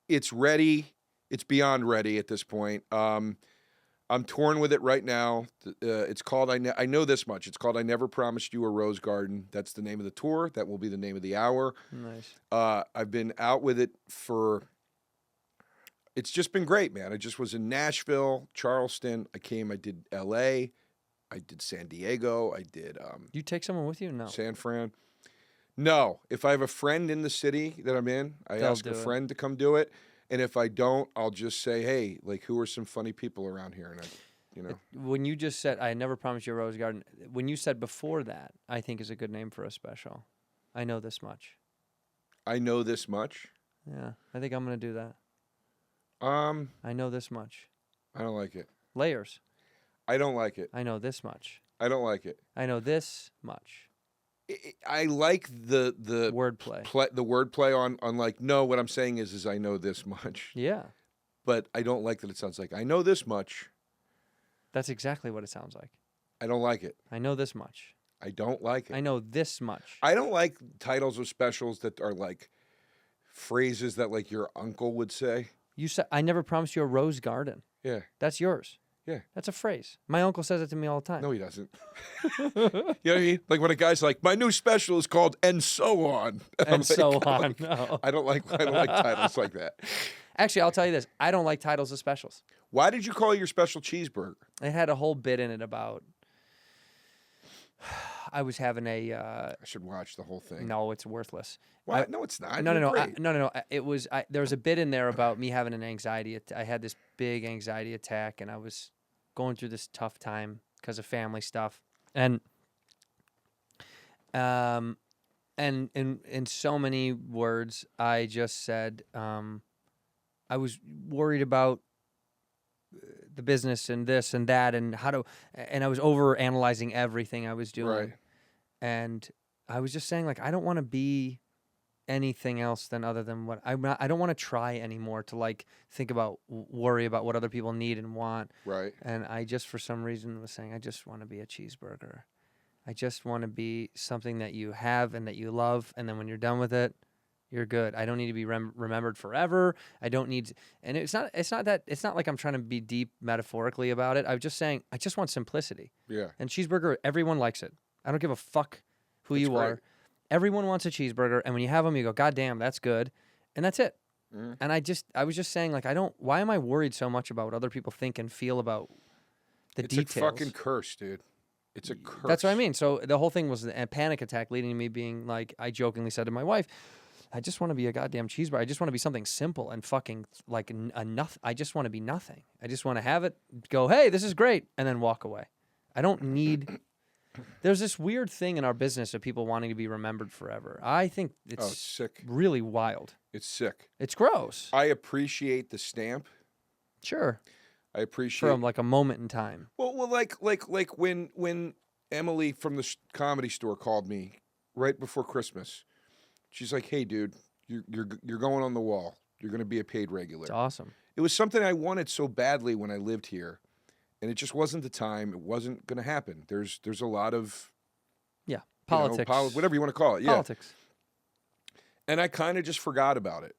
It's ready. It's beyond ready at this point. I'm touring with it right now. It's called I know this much. It's called I Never Promised You a Rose Garden. That's the name of the tour. That will be the name of the hour. Nice. I've been out with it for. It's just been great, man. I just was in Nashville, Charleston. I did L.A., I did San Diego. I did You take someone with you? No. San Fran. No. If I have a friend in the city that I'm in, I They'll ask a do it. friend to come do it. And if I don't, I'll just say, hey, like, who are some funny people around here? And When you just said, I never promised you a rose garden, when you said before that, I think is a good name for a special. I know this much. I know this much. Yeah, I think I'm going to do that. I know this much. I don't like it. Layers. I don't like it. I know this much. I don't like it. I know this much. I like the Wordplay. the wordplay on like, no, what I'm saying is I know this much. Yeah, But I don't like that it sounds like I know this much. that's exactly what it sounds like. I don't like it. I know this much. I don't like it. I know this much. I don't like titles of specials that are like phrases that like your uncle would say. You said, I never promised you a rose garden. Yeah. That's yours. Yeah. That's a phrase. My uncle says it to me all the time. No, he doesn't. You know what I mean? Like when a guy's like, my new special is called And So On. I'm And like, so I'm on. like, No. I don't like titles like that. Actually, I'll tell you this. I don't like titles of specials. Why did you call your special cheeseburger? It had a whole bit in it about I was having a I should watch the whole thing. no, it's worthless. Why? No, it's not. No. You're great. No. It was there was a bit in there about me having an anxiety. I had this big anxiety attack, and I was going through this tough time because of family stuff, and in so many words, I just said I was worried about the business and this and that and and I was over analyzing everything I was doing. Right. And I was just saying, like, I don't want to be anything else than other than what I'm not. I don't want to try anymore to like think about, worry about what other people need and want. Right. And I just, for some reason, was saying, I just want to be a cheeseburger. I just want to be something that you have and that you love. And then when you're done with it, you're good. I don't need to be remembered forever. I don't need, and it's not like I'm trying to be deep metaphorically about it. I'm just saying, I just want simplicity. Yeah. And cheeseburger, everyone likes it. I don't give a fuck who you great. are. Everyone wants a cheeseburger, and when you have them, you go, God damn, that's good, and that's it. Mm. And I was just saying, like, why am I worried so much about what other people think and feel about The it's details. a fucking curse, dude. It's a curse. That's what I mean. So the whole thing was a panic attack leading to me being like, I jokingly said to my wife, I just want to be a goddamn cheeseburger. I just want to be something simple and fucking like enough. I just want to be nothing. I just want to have it, go, hey, this is great, and then walk away. I don't need... There's this weird thing in our business of people wanting to be remembered forever. I think it's sick. really wild. It's sick. It's gross. I appreciate the stamp. Sure. I appreciate From like a moment in time. Well, like when Emily from the Comedy Store called me right before Christmas. She's like, "Hey, dude, you're going on the wall. You're going to be a paid regular." It's awesome. It was something I wanted so badly when I lived here, and it just wasn't the time. It wasn't going to happen. There's a lot of politics, whatever you want to call it. Yeah, politics. and I kind of just forgot about it.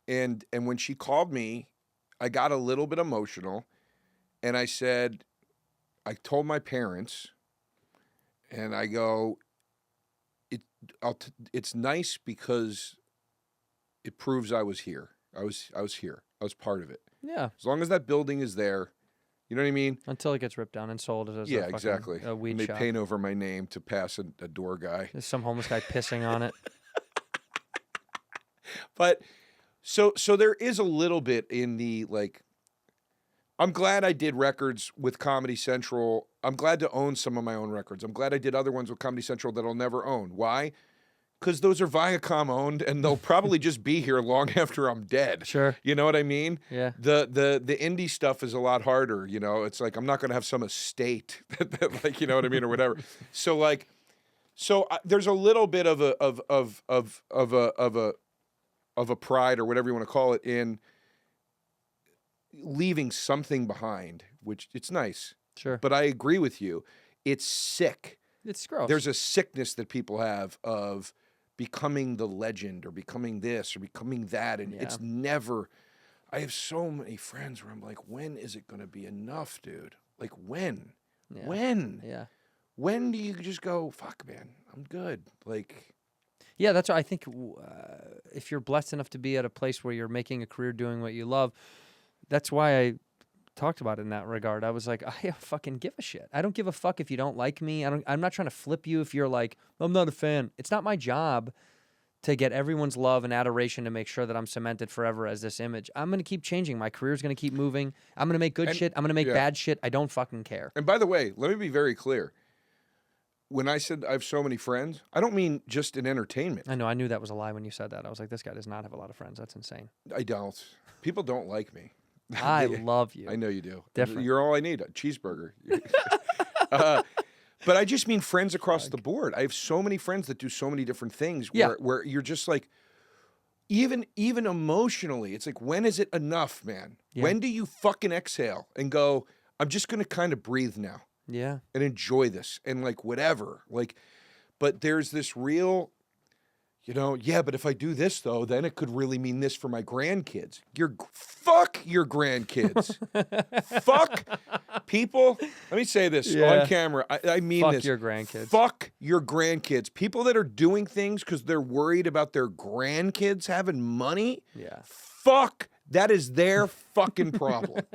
And when she called me, I got a little bit emotional, and I said, I told my parents, and I go, it's nice because it proves I was here. I was here. I was part of it. Yeah. As long as that building is there, you know what I mean? Until it gets ripped down and sold as Yeah, a fucking, exactly. a weed And they shop. paint over my name to pass a door guy. There's some homeless guy pissing on it. But so there is a little bit in the like. I'm glad I did records with Comedy Central. I'm glad to own some of my own records. I'm glad I did other ones with Comedy Central that I'll never own. Why? Because those are Viacom owned, and they'll probably just be here long after I'm dead. Sure. You know what I mean? Yeah. The indie stuff is a lot harder. You know, it's like I'm not going to have some estate that like, you know what I mean, or whatever. So like, there's a little bit of a pride or whatever you want to call it in leaving something behind, which it's nice. Sure. But I agree with you. It's sick. It's gross. There's a sickness that people have of becoming the legend or becoming this or becoming that. And it's never, I have so many friends where I'm like, when is it going to be enough, dude? Like when? Yeah. When? Yeah. When do you just go, fuck, man, I'm good? Like, Yeah, that's why I think if you're blessed enough to be at a place where you're making a career doing what you love, that's why I talked about it in that regard. I was like, I don't fucking give a shit. I don't give a fuck if you don't like me. I'm not trying to flip you if you're like, I'm not a fan. It's not my job to get everyone's love and adoration to make sure that I'm cemented forever as this image. I'm going to keep changing. My career's going to keep moving. I'm going to make good shit. I'm going to make bad shit. I don't fucking care. and by the way, let me be very clear. When I said I have so many friends, I don't mean just in entertainment. I know. I knew that was a lie when you said that. I was like, this guy does not have a lot of friends. That's insane. I don't. People don't like me. I love you. I know you do. Different. You're all I need. A cheeseburger. But I just mean friends across the board. I have so many friends that do so many different things where you're just like, even emotionally, it's like, when is it enough, man? Yeah. When do you fucking exhale and go, I'm just going to kind of breathe now Yeah. and enjoy this and like whatever. Like, but there's this real, but if I do this though, then it could really mean this for my grandkids. Fuck your grandkids. Fuck people. Let me say this on camera. I mean Fuck this. your grandkids. Fuck your grandkids. People that are doing things because they're worried about their grandkids having money. Yeah. Fuck. That is their fucking problem.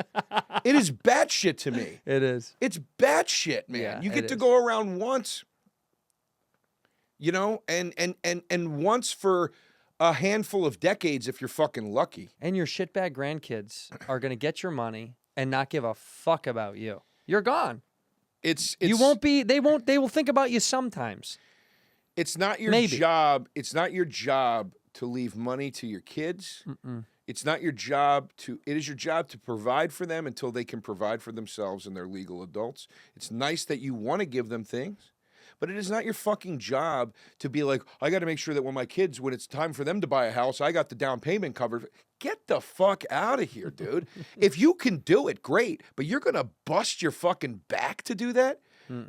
It is batshit to me. It is. It's batshit, man. Yeah, You get it to is. go around once. And once for a handful of decades if you're fucking lucky. And your shitbag grandkids are going to get your money and not give a fuck about you. You're gone. It's You won't be, they will think about you sometimes. It's not your Maybe. job. It's not your job to leave money to your kids. It's not your job it is your job to provide for them until they can provide for themselves and they're legal adults. It's nice that you want to give them things. But it is not your fucking job to be like, I got to make sure that when it's time for them to buy a house, I got the down payment covered. Get the fuck out of here, dude. If you can do it, great. But you're going to bust your fucking back to do that?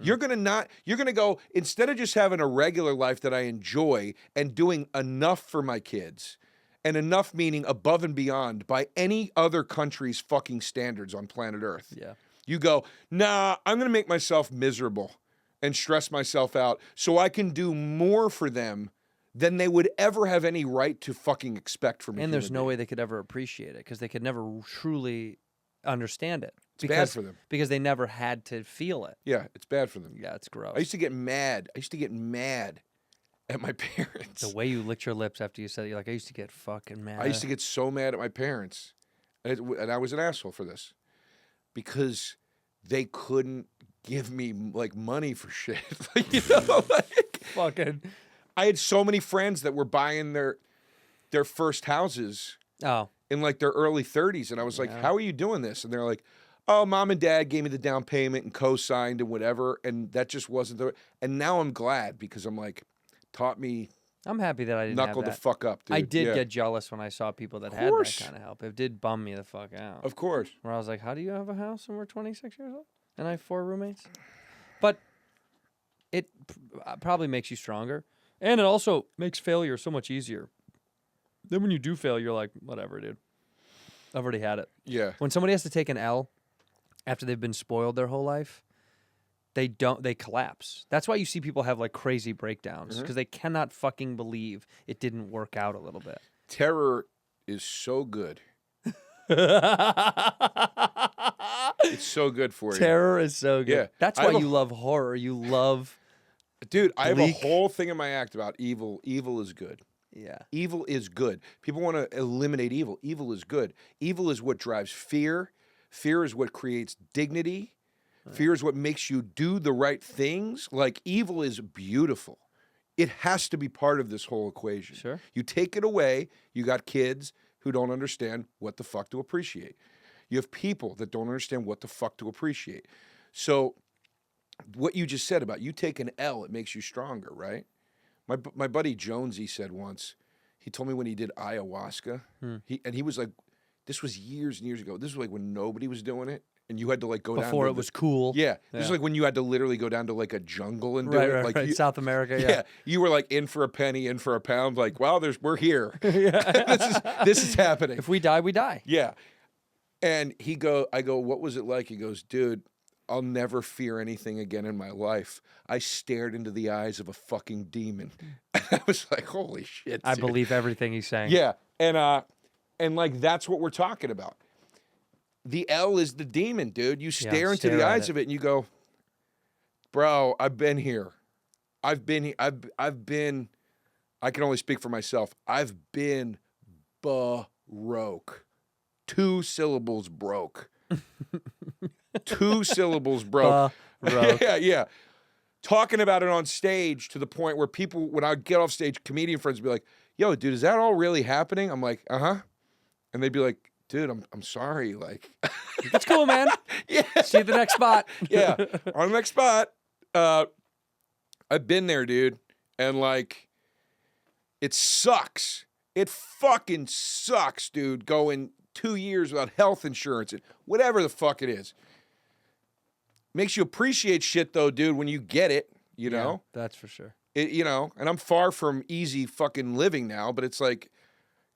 You're going to go, instead of just having a regular life that I enjoy and doing enough for my kids, and enough meaning above and beyond by any other country's fucking standards on planet Earth. Yeah. You go, nah, I'm going to make myself miserable and stress myself out so I can do more for them than they would ever have any right to fucking expect from me. And there's no way they could ever appreciate it because they could never truly understand it. It's bad for them. Because they never had to feel it. Yeah, it's bad for them. Yeah, it's gross. I used to get mad. At my parents. The way you licked your lips after you said it, you're like, I used to get fucking mad. I used to get so mad at my parents. And I was an asshole for this. Because they couldn't give me, like, money for shit. Like, you know, like... Fucking... I had so many friends that were buying their first houses in, like, their early 30s. And I was like, how are you doing this? And they're like, oh, mom and dad gave me the down payment and co-signed and whatever. And that just wasn't the... And now I'm glad because I'm like... Taught me. I'm happy that I didn't knuckle have the that. fuck up, dude. I did get jealous when I saw people that had that kind of help. It did bum me the fuck out. Of course. Where I was like, how do you have a house and we're 26 years old? And I have 4 roommates? But it probably makes you stronger. And it also makes failure so much easier. Then when you do fail, you're like, whatever, dude. I've already had it. Yeah. When somebody has to take an L after they've been spoiled their whole life, they collapse. That's why you see people have like crazy breakdowns because they cannot fucking believe it didn't work out a little bit. Terror is so good. It's so good for you. Terror is so good. Yeah. That's why you love horror. You love... Dude, I have a bleak. whole thing in my act about evil. Evil is good. Yeah. Evil is good. People want to eliminate evil. Evil is good. Evil is what drives fear. Fear is what creates dignity. Fear is what makes you do the right things. Like, evil is beautiful. It has to be part of this whole equation. Sure. You take it away, you got kids who don't understand what the fuck to appreciate. You have people that don't understand what the fuck to appreciate. So what you just said about you take an L, it makes you stronger, right? My buddy Jonesy said once, he told me when he did ayahuasca, he was like, this was years and years ago. This was like when nobody was doing it. And you had to like go down before it was cool. Yeah, this is like when you had to literally go down to like a jungle and do Right, it. right, Like right. you, South America. yeah, you were like in for a penny, in for a pound. Like, wow, we're here. this is happening. If we die, we die. Yeah, and I go, what was it like? He goes, dude, I'll never fear anything again in my life. I stared into the eyes of a fucking demon. I was like, holy shit. I dude. believe everything he's saying. Yeah, and like that's what we're talking about. The L is the demon, dude. You stare into the eyes of it and you go, bro, I've been here. I've been, I can only speak for myself. I've been broke. 2 syllables broke. 2 syllables broke. Yeah. Talking about it on stage to the point where people, when I get off stage, comedian friends would be like, yo, dude, is that all really happening? I'm like, uh-huh. And they'd be like, dude, I'm sorry. Like, That's cool, man. yeah. See you at the next spot. Yeah. On the next spot. I've been there, dude. And like, it sucks. It fucking sucks, dude, going 2 years without health insurance and whatever the fuck it is. Makes you appreciate shit though, dude, when you get it, you know? Yeah, that's for sure. And I'm far from easy fucking living now, but it's like,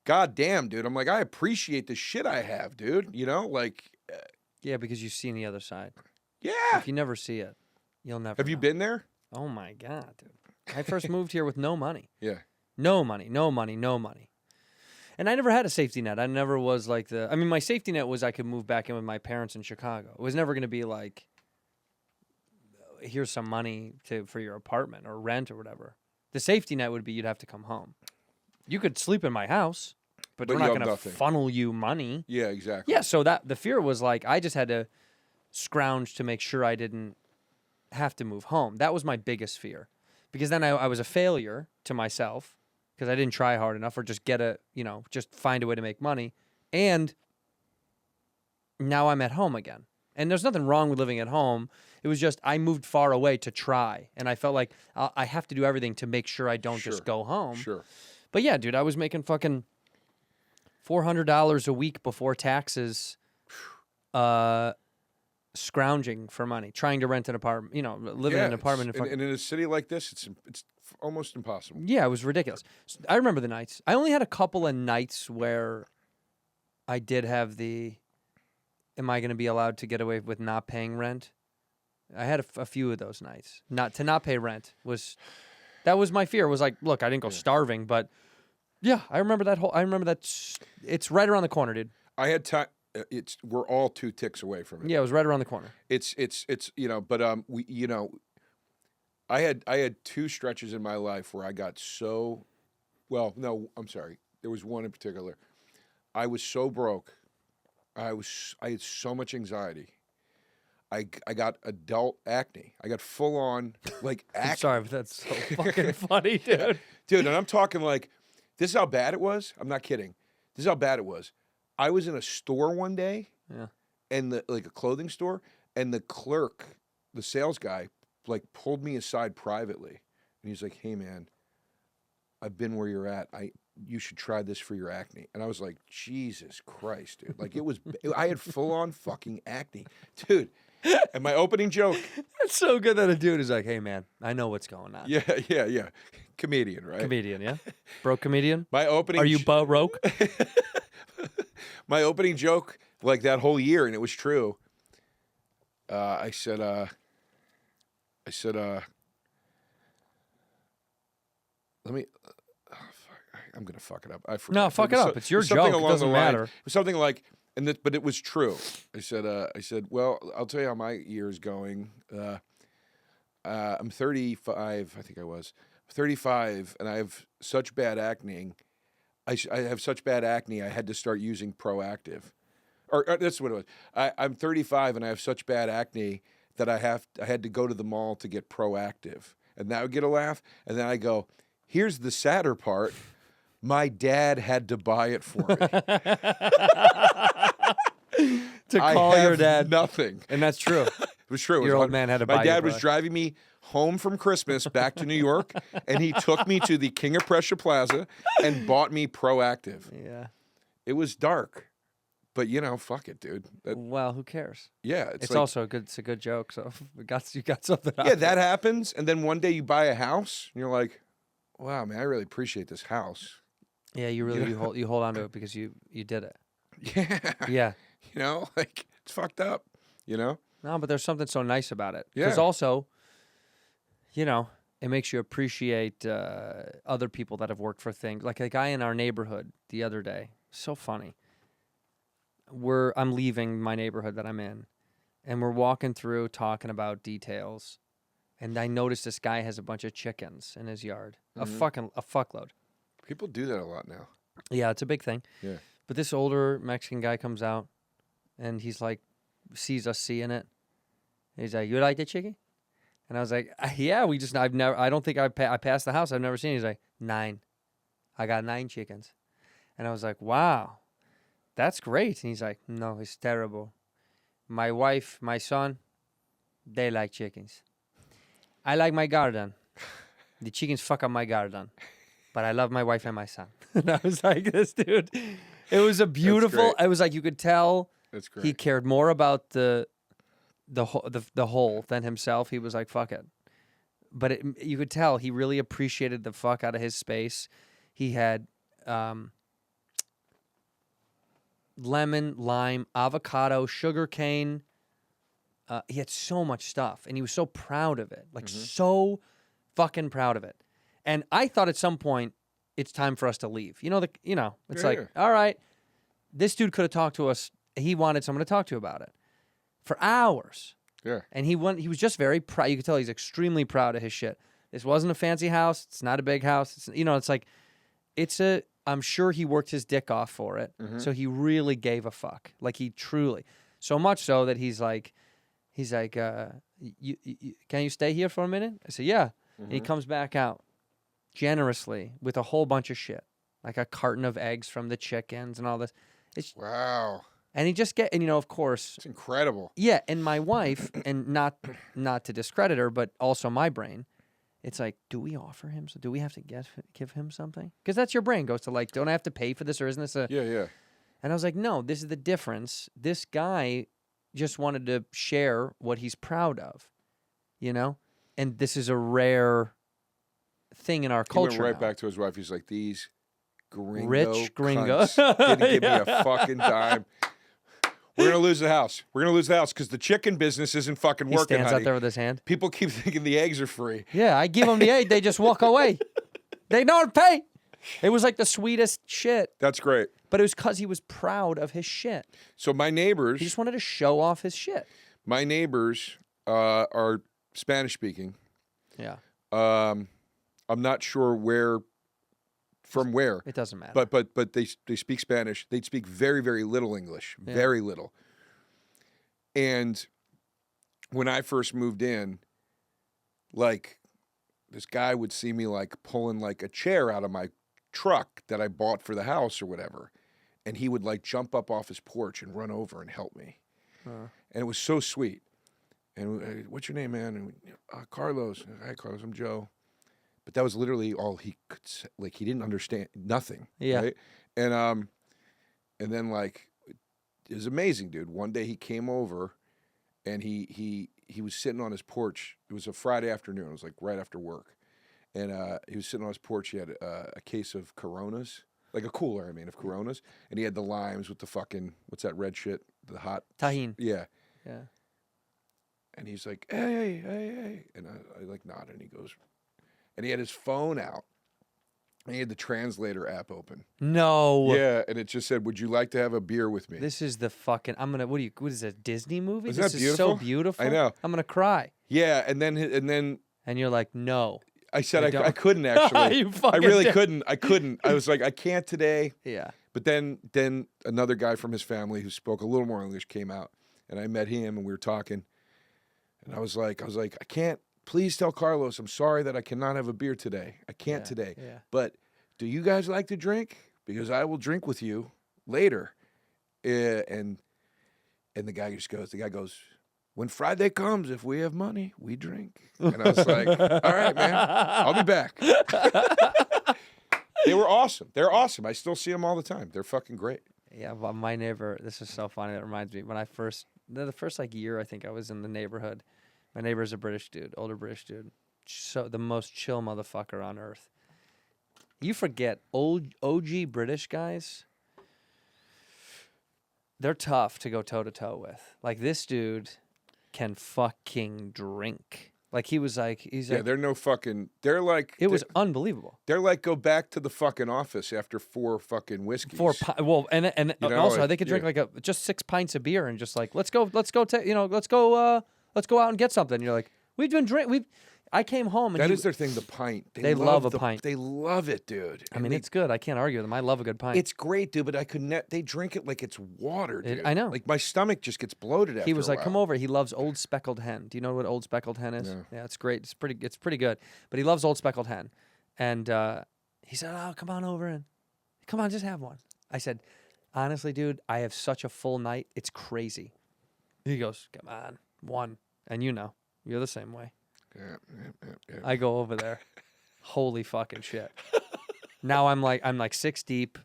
God damn, dude. I'm like, I appreciate the shit I have, dude. You know, like. Yeah, because you've seen the other side. Yeah. If you never see it, you'll never Have you know. been there? Oh, my God, dude. I first moved here with no money. Yeah. No money. And I never had a safety net. I never was like my safety net was I could move back in with my parents in Chicago. It was never going to be like, here's some money for your apartment or rent or whatever. The safety net would be you'd have to come home. You could sleep in my house, but we're not going to funnel you money. Yeah, exactly. Yeah, so that the fear was like I just had to scrounge to make sure I didn't have to move home. That was my biggest fear. Because then I was a failure to myself because I didn't try hard enough or just just find a way to make money. And now I'm at home again. And there's nothing wrong with living at home. It was just I moved far away to try. And I felt like I have to do everything to make sure I don't just go home. Sure. But yeah, dude, I was making fucking $400 a week before taxes, scrounging for money, trying to rent an apartment, living in an apartment. And in a city like this, it's almost impossible. Yeah, it was ridiculous. I remember the nights. I only had a couple of nights where I did have am I going to be allowed to get away with not paying rent? I had a few of those nights. Not pay rent that was my fear. Was like, look, I didn't go starving, but yeah, I remember that. It's right around the corner, dude. I had time. we're all 2 ticks away from it. Yeah, it was right around the corner. It's but we I had 2 stretches in my life where I got so no, I'm sorry. There was one in particular. I was so broke. I had so much anxiety. I got adult acne. I got full on like acne. I'm sorry, but that's so fucking funny, dude. Dude, and I'm talking like this is how bad it was. I'm not kidding. This is how bad it was. I was in a store one day. Yeah. And like a clothing store, and the clerk, the sales guy, like pulled me aside privately, and he's like, "Hey, man, I've been where you're at. You should try this for your acne." And I was like, "Jesus Christ, dude!" Like I had full on fucking acne, dude. And my opening joke. It's so good that a dude is like, "Hey, man, I know what's going on." Yeah. Comedian, right? Comedian, yeah. Broke comedian. My opening. Are you broke? My opening joke, like that whole year, and it was true. I said, let me. I'm gonna fuck it up. I forgot. No, fuck it up. It's your joke. It doesn't matter. It was something like, but it was true. I said, well, I'll tell you how my year is going. I'm 35. I think I was 35, and I have such bad acne. I have such bad acne. I had to start using Proactive, or that's what it was. I'm 35, and I have such bad acne that I had to go to the mall to get Proactive, and that would get a laugh. And then I go, here's the sadder part. My dad had to buy it for me. To call your dad. Nothing. And that's true. It was true. Your old man had to buy My dad you, was driving me home from Christmas back to New York, and he took me to the King of Prussia Plaza and bought me Proactive. Yeah. It was dark, but fuck it, dude. Well, who cares? Yeah, It's like, also it's a good joke. So you got something out yeah, of that it. happens, and then one day you buy a house, and you're like, wow, man, I really appreciate this house. Yeah, you really you hold on to it because you did it. Yeah. Yeah. Like it's fucked up. No, but there's something so nice about it. Yeah. Because also, it makes you appreciate other people that have worked for things. Like a guy in our neighborhood the other day. So funny. I'm leaving my neighborhood that I'm in, and we're walking through talking about details, and I noticed this guy has a bunch of chickens in his yard. Mm-hmm. A fuckload. People do that a lot now. Yeah, it's a big thing. Yeah. But this older Mexican guy comes out, and he's like, sees us seeing it. He's like, "You like the chicken?" And I was like, "Yeah, I don't think I passed the house. I've never seen it." He's like, 9. I got 9 chickens. And I was like, "Wow, that's great." And he's like, "No, it's terrible. My wife, my son, they like chickens. I like my garden. The chickens fuck up my garden. But I love my wife and my son." And I was like, this dude, it was a beautiful, it was like, you could tell That's great. he cared more about the whole than himself. He was like, fuck it. But you could tell he really appreciated the fuck out of his space. He had lemon, lime, avocado, sugar cane. He had so much stuff, and he was so proud of it. Like, so fucking proud of it. And I thought at some point it's time for us to leave. It's like, all right, this dude could have talked to us. He wanted someone to talk to about it for hours. Yeah. And he was just very proud. You could tell he's extremely proud of his shit. This wasn't a fancy house. It's not a big house. I'm sure he worked his dick off for it. Mm-hmm. So he really gave a fuck. Like, he truly, so much so that he's like, can you stay here for a minute? I said, yeah. Mm-hmm. And he comes back out generously with a whole bunch of shit, like a carton of eggs from the chickens and all this. Wow. And he just of course. It's incredible. Yeah, and my wife, and not to discredit her, but also my brain, it's like, do we offer him? Do we have to give him something? Because that's your brain goes to like, don't I have to pay for this, or isn't this a? Yeah. And I was like, no, this is the difference. This guy just wanted to share what he's proud of, and this is a rare thing in our culture. He went right now. back to his wife. He's like, these Rich gringo cunts didn't give me a fucking dime. We're going to lose the house. We're going to lose the house because the chicken business isn't fucking He working, stands honey. out there with his hand. People keep thinking the eggs are free. Yeah, I give them the egg. They just walk away. They don't pay. It was like the sweetest shit. That's great. But it was because he was proud of his shit. So my neighbors, He just wanted to show off his shit. my neighbors are Spanish speaking. Yeah. I'm not sure from where. It doesn't matter. But they speak Spanish. They speak very, very little English. Yeah. Very little. And when I first moved in, like, this guy would see me like pulling like a chair out of my truck that I bought for the house or whatever. And he would like jump up off his porch and run over and help me. And it was so sweet. And what's your name, man? And Carlos. Hi, Carlos. I'm Joe. But that was literally all he could say. Like, he didn't understand nothing. Yeah. Right? And then like, it was amazing, dude. One day he came over and he was sitting on his porch. It was a Friday afternoon. It was like right after work. And he was sitting on his porch. He had a case of Coronas, like a cooler, I mean, of Coronas. And he had the limes with the fucking, what's that red shit? The hot. Tajin. Yeah. Yeah. And he's like, hey. And I like nod, and he goes, and he had his phone out. And he had the translator app open. No. Yeah, and it just said, would you like to have a beer with me? This is the fucking. What is it, a Disney movie? Isn't This that is so beautiful? beautiful. I know. I'm going to cry. Yeah, and then And you're like, no. I said don't. I couldn't actually. You I fucking really did. couldn't. I couldn't. I was like, I can't today. Yeah. But then another guy from his family who spoke a little more English came out, and I met him, and we were talking. And I was like, I can't. Please tell Carlos, I'm sorry that I cannot have a beer today. I can't today. Yeah. But do you guys like to drink? Because I will drink with you later. And the guy goes, when Friday comes, if we have money, we drink. And I was like, all right, man, I'll be back. They were awesome. They're awesome. I still see them all the time. They're fucking great. Yeah, well, my neighbor, this is so funny. That reminds me, when I first, the first like year I think I was in the neighborhood, my neighbor's a British dude, older British dude. So the most chill motherfucker on earth. You forget, OG British guys, they're tough to go toe-to-toe with. Like, this dude can fucking drink. Like, he's like, They're no fucking, they're like. it was unbelievable. They're like, go back to the fucking office after 4 fucking whiskeys. And You know, also like, they could drink yeah. like just 6 pints of beer and just like let's go out and get something. And you're like, I came home and That is their thing, the pint. They love a pint. They love it, dude. I mean, it's good. I can't argue with them. I love a good pint. It's great, dude, but I could they drink it like it's water, dude. I know. Like, my stomach just gets bloated after He was a like, while. "Come over." He loves Old Speckled Hen. Do you know what Old Speckled Hen is? No. Yeah, it's great. It's pretty good. But he loves Old Speckled Hen, and he said, "Oh, come on over and come on, just have one." I said, "Honestly, dude, I have such a full night. It's crazy." He goes, "Come on, one," and you're the same way. Yeah. I go over there. Holy fucking shit. Now I'm like 6 deep.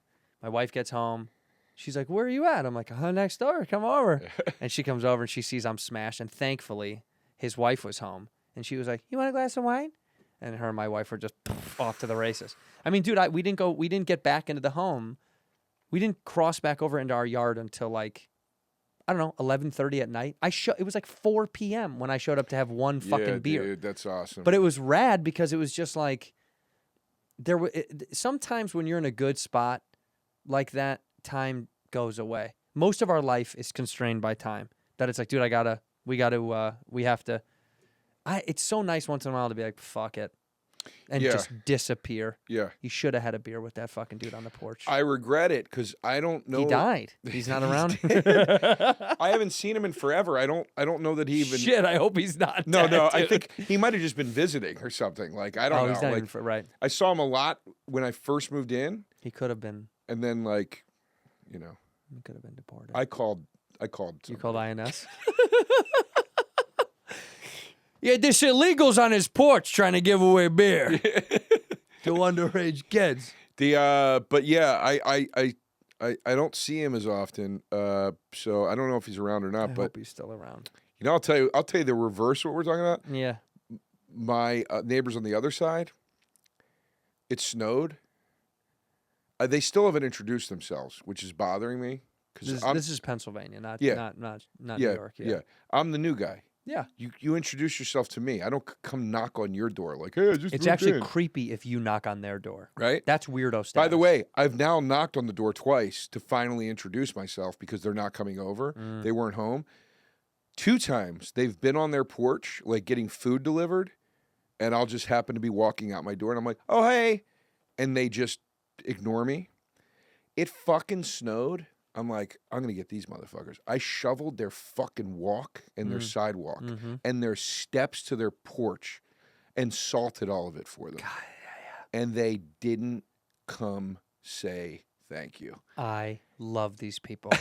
My wife gets home. She's like, "Where are you at?" I'm like, "Next door. Come over." And she comes over and she sees I'm smashed. And thankfully, his wife was home. And she was like, "You want a glass of wine?" And her and my wife were just off to the races. I mean, dude, we didn't get back into the home. We didn't cross back over into our yard until like, I don't know, 11:30 at night. It was like 4 p.m. when I showed up to have one fucking beer. Dude, that's awesome. But it was rad because it was just like sometimes when you're in a good spot like that, time goes away. Most of our life is constrained by time. That it's like, dude, we have to. It's so nice once in a while to be like, fuck it, and Yeah. just disappear. Yeah. You should have had a beer with that fucking dude on the porch. I regret it because I don't know. He died. He's not around. I haven't seen him in forever. I don't know that he even. Shit, I hope he's not. No, dead, I dude. think he might have just been visiting or something. Like, I don't know. He's not Like, even right. I saw him a lot when I first moved in, He could have been. and then like, He could have been deported. I called. You called somebody. INS? Yeah, this illegal's on his porch trying to give away beer to underage kids. But yeah, I don't see him as often. So I don't know if he's around or not. I But hope he's still around. I'll tell you the reverse. What we're talking about. Yeah. My neighbors on the other side. It snowed. They still haven't introduced themselves, which is bothering me. This is Pennsylvania, not Yeah. not New Yeah, York. yeah. I'm the new guy. Yeah. You introduce yourself to me. I don't come knock on your door like, hey, I just It's moved actually in. creepy if you knock on their door. Right? That's weirdo status. By the way, I've now knocked on the door twice to finally introduce myself because they're not coming over. They weren't home. 2 times they've been on their porch, like getting food delivered, and I'll just happen to be walking out my door, and I'm like, oh, hey. And they just ignore me. It fucking snowed. I'm like, I'm going to get these motherfuckers. I shoveled their fucking walk and their sidewalk and their steps to their porch and salted all of it for them. God, yeah. And they didn't come say thank you. I love these people.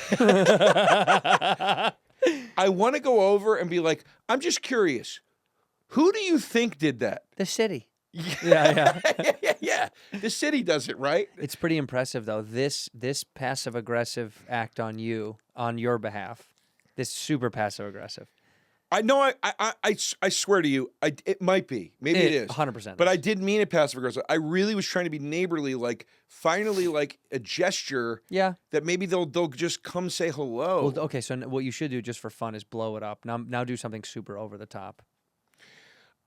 I want to go over and be like, I'm just curious. Who do you think did that? The city. Yeah. Yeah. The city does it, right? It's pretty impressive, though. This passive aggressive act on you, on your behalf, this super passive aggressive. I know. I swear to you, it might be. Maybe it is. 100%. But I didn't mean it passive aggressive. I really was trying to be neighborly, like finally, like a gesture. Yeah. That maybe they'll just come say hello. Well, okay. So what you should do just for fun is blow it up. Now do something super over the top.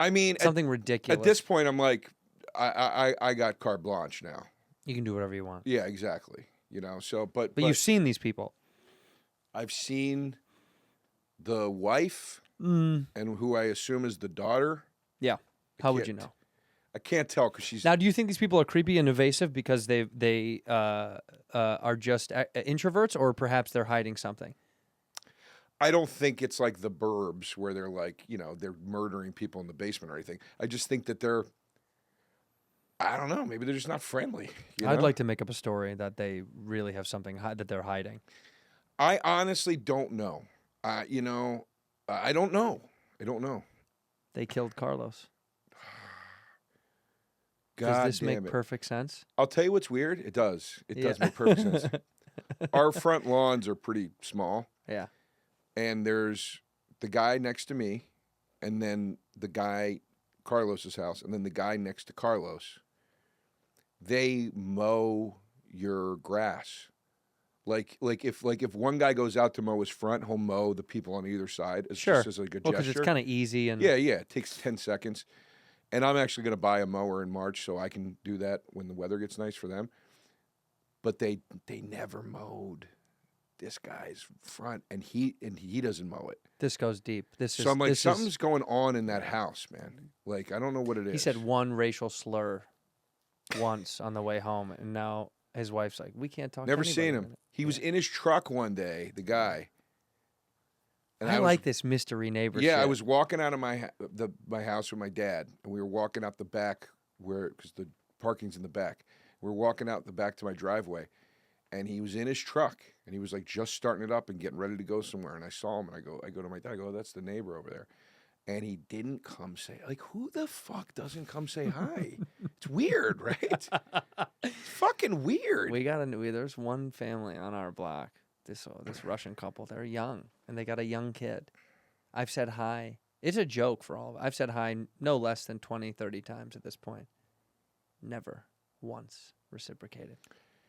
I mean, Something ridiculous. At this point, I'm like, I got carte blanche now. You can do whatever you want. Yeah, exactly. You know. So, but you've seen these people. I've seen the wife and who I assume is the daughter. Yeah. How would you know? I can't tell because she's. Now, do you think these people are creepy and evasive because they are just introverts, or perhaps they're hiding something? I don't think it's like the Burbs where they're like, you know, they're murdering people in the basement or anything. I just think that they're, I don't know, maybe they're just not friendly. I'd like to make up a story that they really have something that they're hiding. I honestly don't know. You know, I don't know. I don't know. They killed Carlos. God Does this damn make it. perfect sense? I'll tell you what's weird. It does. It does make perfect sense. Our front lawns are pretty small. Yeah. And there's the guy next to me, and then the guy, Carlos's house, and then the guy next to Carlos. They mow your grass. Like if one guy goes out to mow his front, he'll mow the people on either side. It's Sure. just as a good gesture. Because it's kind of easy and Yeah, it takes 10 seconds. And I'm actually going to buy a mower in March so I can do that when the weather gets nice for them. But they never mowed this guy's front, and he doesn't mow it. This goes deep. So I'm like, something's going on in that house, man. Like, I don't know what it is. He said one racial slur once on the way home, and now his wife's like, we can't talk Never to seen anybody. him. He was in his truck one day, the guy. And I was- like this mystery neighbor Yeah, shit. I was walking out of my house with my dad, and we were walking out the back because the parking's in the back. We were walking out the back to my driveway, and he was in his truck, and he was like just starting it up and getting ready to go somewhere. And I saw him, and I go to my dad. I go, oh, that's the neighbor over there. And he didn't come say, like, who the fuck doesn't come say hi? It's weird, right? It's fucking weird. There's one family on our block. This Russian couple. They're young, and they got a young kid. I've said hi. It's a joke for all of us. I've said hi no less than 20, 30 times at this point. Never once reciprocated.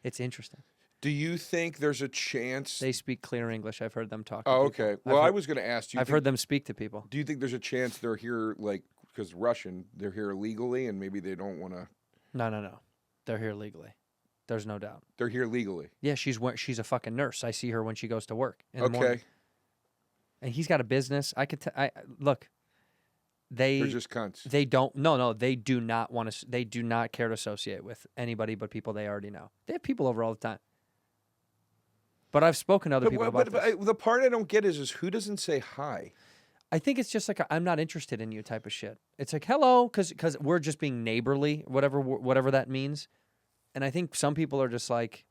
It's interesting. Do you think there's a chance? They speak clear English. I've heard them talk to Oh, people. okay. Well, I was going to ask you. I've heard them speak to people. Do you think there's a chance they're here, like, because Russian, they're here illegally, and maybe they don't want to? No. They're here legally. There's no doubt. They're here legally. Yeah, she's a fucking nurse. I see her when she goes to work in the morning. Okay. And he's got a business. Look. They're just cunts. They don't. No. They do not want to. They do not care to associate with anybody but people they already know. They have people over all the time. But I've spoken to other people about this. The part I don't get is who doesn't say hi? I think it's just like I'm not interested in you type of shit. It's like hello, because we're just being neighborly, whatever that means. And I think some people are just like,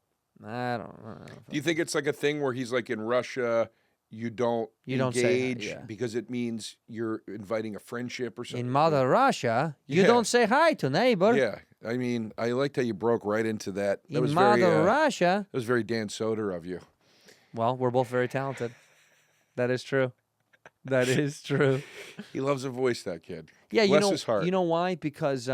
I don't know. Do you think it's like a thing where he's like in Russia, you don't engage say hi, yeah. because it means you're inviting a friendship or something? In Mother Russia, you Yeah. don't say hi to neighbor. Yeah, I mean, I liked how you broke right into that. That In was Mother very, Russia. that was very Dan Soder of you. Well, we're both very talented. That is true. That is true. He loves a voice, that kid. Yeah, Bless his heart. You know why? Because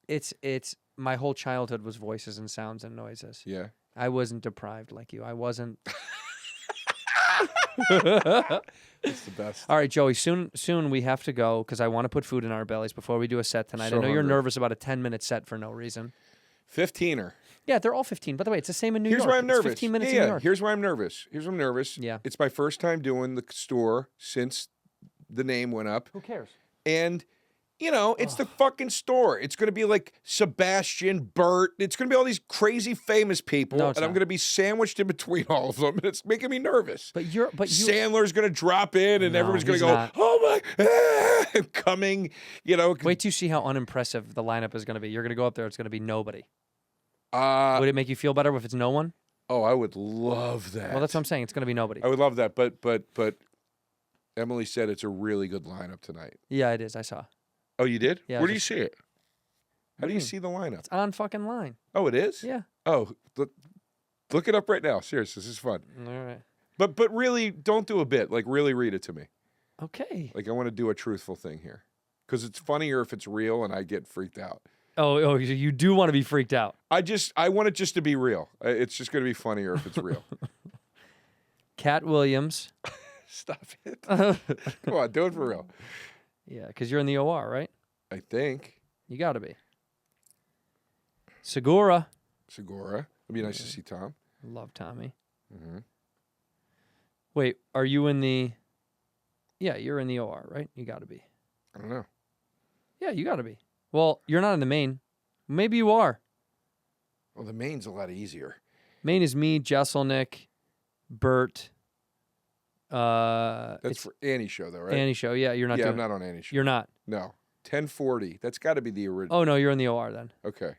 it's my whole childhood was voices and sounds and noises. Yeah. I wasn't deprived like you. I wasn't. It's the best. All right, Joey, soon we have to go because I want to put food in our bellies before we do a set tonight. So I know you're hungry. nervous about a 10-minute set for no reason. 15er. Yeah, they're all 15. By the way, it's the same in New Here's York. why I'm nervous. It's 15 minutes yeah, in New York. Here's why I'm nervous. Yeah. It's my first time doing the store since the name went up. Who cares? And, you know, it's the fucking store. It's going to be like Sebastian, Bert. It's going to be all these crazy famous people. No, and it's I'm not. going to be sandwiched in between all of them. And it's making me nervous. But you Sandler's going to drop in and No, everyone's going he's to go, not. oh my, I'm coming, you know. wait till you see how unimpressive the lineup is going to be. You're going to go up there. It's going to be nobody. Would Would it make you feel better if it's no one? Oh, I would love that. Well, that's what I'm saying. It's going to be nobody. I would love that. But Emily said it's a really good lineup tonight. Yeah, it is. I saw. Oh, you did? Yeah, Where do you just- see it? How do you see the lineup? It's on fucking line. Oh, it is? Yeah. Oh, look it up right now. Seriously, this is fun. All right. But really, don't do a bit. Like, really read it to me. Okay. Like, I want to do a truthful thing here. Because it's funnier if it's real and I get freaked out. Oh, you do want to be freaked out. I want it just to be real. It's just going to be funnier if it's real. Cat Williams. Stop it. Come on, do it for real. Yeah, because you're in the OR, right? I think. You got to be. Segura. Segura. It'd be nice to see Tom. Love Tommy. Mm-hmm. Wait, are you in the... Yeah, you're in the OR, right? You got to be. I don't know. Yeah, you got to be. Well, you're not in the main. Maybe you are. Well, the main's a lot easier. Main is me, Jesselnick, Bert. That's for Annie's show, though, right? Annie show. Yeah, you're not Yeah, doing I'm not on Annie's show. You're not. No. 1040. That's got to be the original. Oh, no, you're in the OR then. Okay.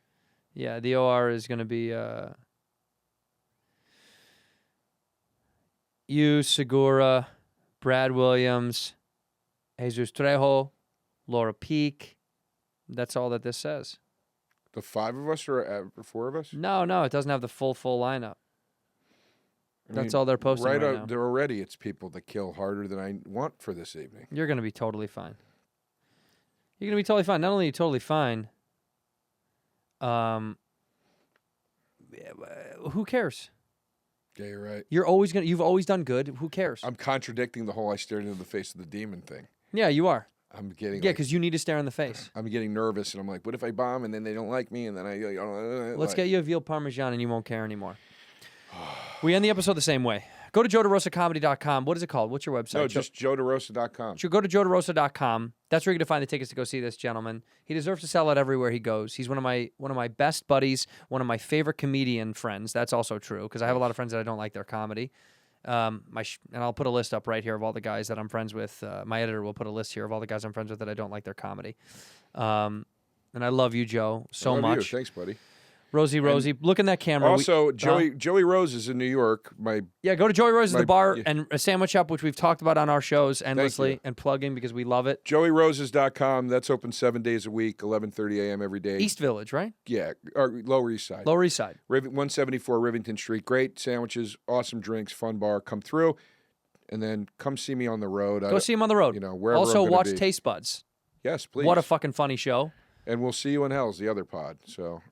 Yeah, the OR is going to be you, Segura, Brad Williams, Jesus Trejo, Laura Peak. That's all that this says. The 5 of us or 4 of us? No, it doesn't have the full lineup. I That's mean, all they're posting right now. There already, it's people that kill harder than I want for this evening. You're going to be totally fine. You're going to be totally fine. Not only are you totally fine, who cares? Yeah, you're right. You've always done good. Who cares? I'm contradicting the whole I stared into the face of the demon thing. Yeah, you are. I'm getting Yeah, because you need to stare in the face. I'm getting nervous, and I'm like, what if I bomb and then they don't like me, and then Let's get you a veal parmesan and you won't care anymore. We end the episode the same way. Go to joederosacomedy.com. What is it called? What's your website? No, just joederosa.com. Go to joederosa.com. That's where you're going to find the tickets to go see this gentleman. He deserves to sell out everywhere he goes. He's one of my best buddies, one of my favorite comedian friends. That's also true because I have a lot of friends that I don't like their comedy. And I'll put a list up right here of all the guys that I'm friends with. My editor will put a list here of all the guys I'm friends with that I don't like their comedy. And I love you, Joe, so I love much. You. Thanks, buddy. Rosie, look in that camera. Also, Joey Rose is in New York. Go to Joey Rose's the bar yeah. and a sandwich shop, which we've talked about on our shows endlessly and plugging because we love it. JoeyRoses.com. That's open 7 days a week, 11:30 a.m. every day. East Village, right? Yeah, or Lower East Side. Lower East Side. 174 Rivington Street. Great sandwiches, awesome drinks, fun bar. Come through, and then come see me on the road. Go see him on the road. Wherever Also, I'm gonna watch be. Taste Buds. Yes, please. What a fucking funny show. And we'll see you in Hell's, the other pod. So,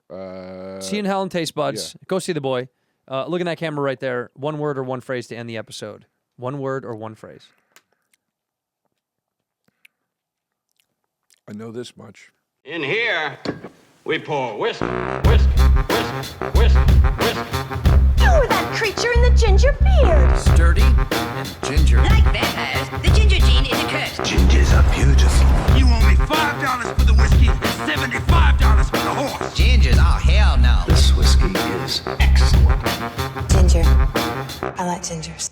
see you in Hell and Taste Buds. yeah. Go see the boy. Look in that camera right there. One word or one phrase to end the episode. One word or one phrase. I know this much. In here, we pour whisk, whisk, whisk, whisk, whisk. You were that creature in the ginger beard. Sturdy and ginger. Like vampires, the ginger gene is a curse. Gingers are beautiful. You owe me $5 for the whiskey and $75 for the horse. Gingers? Oh, hell no. This whiskey is excellent. Ginger. I like gingers.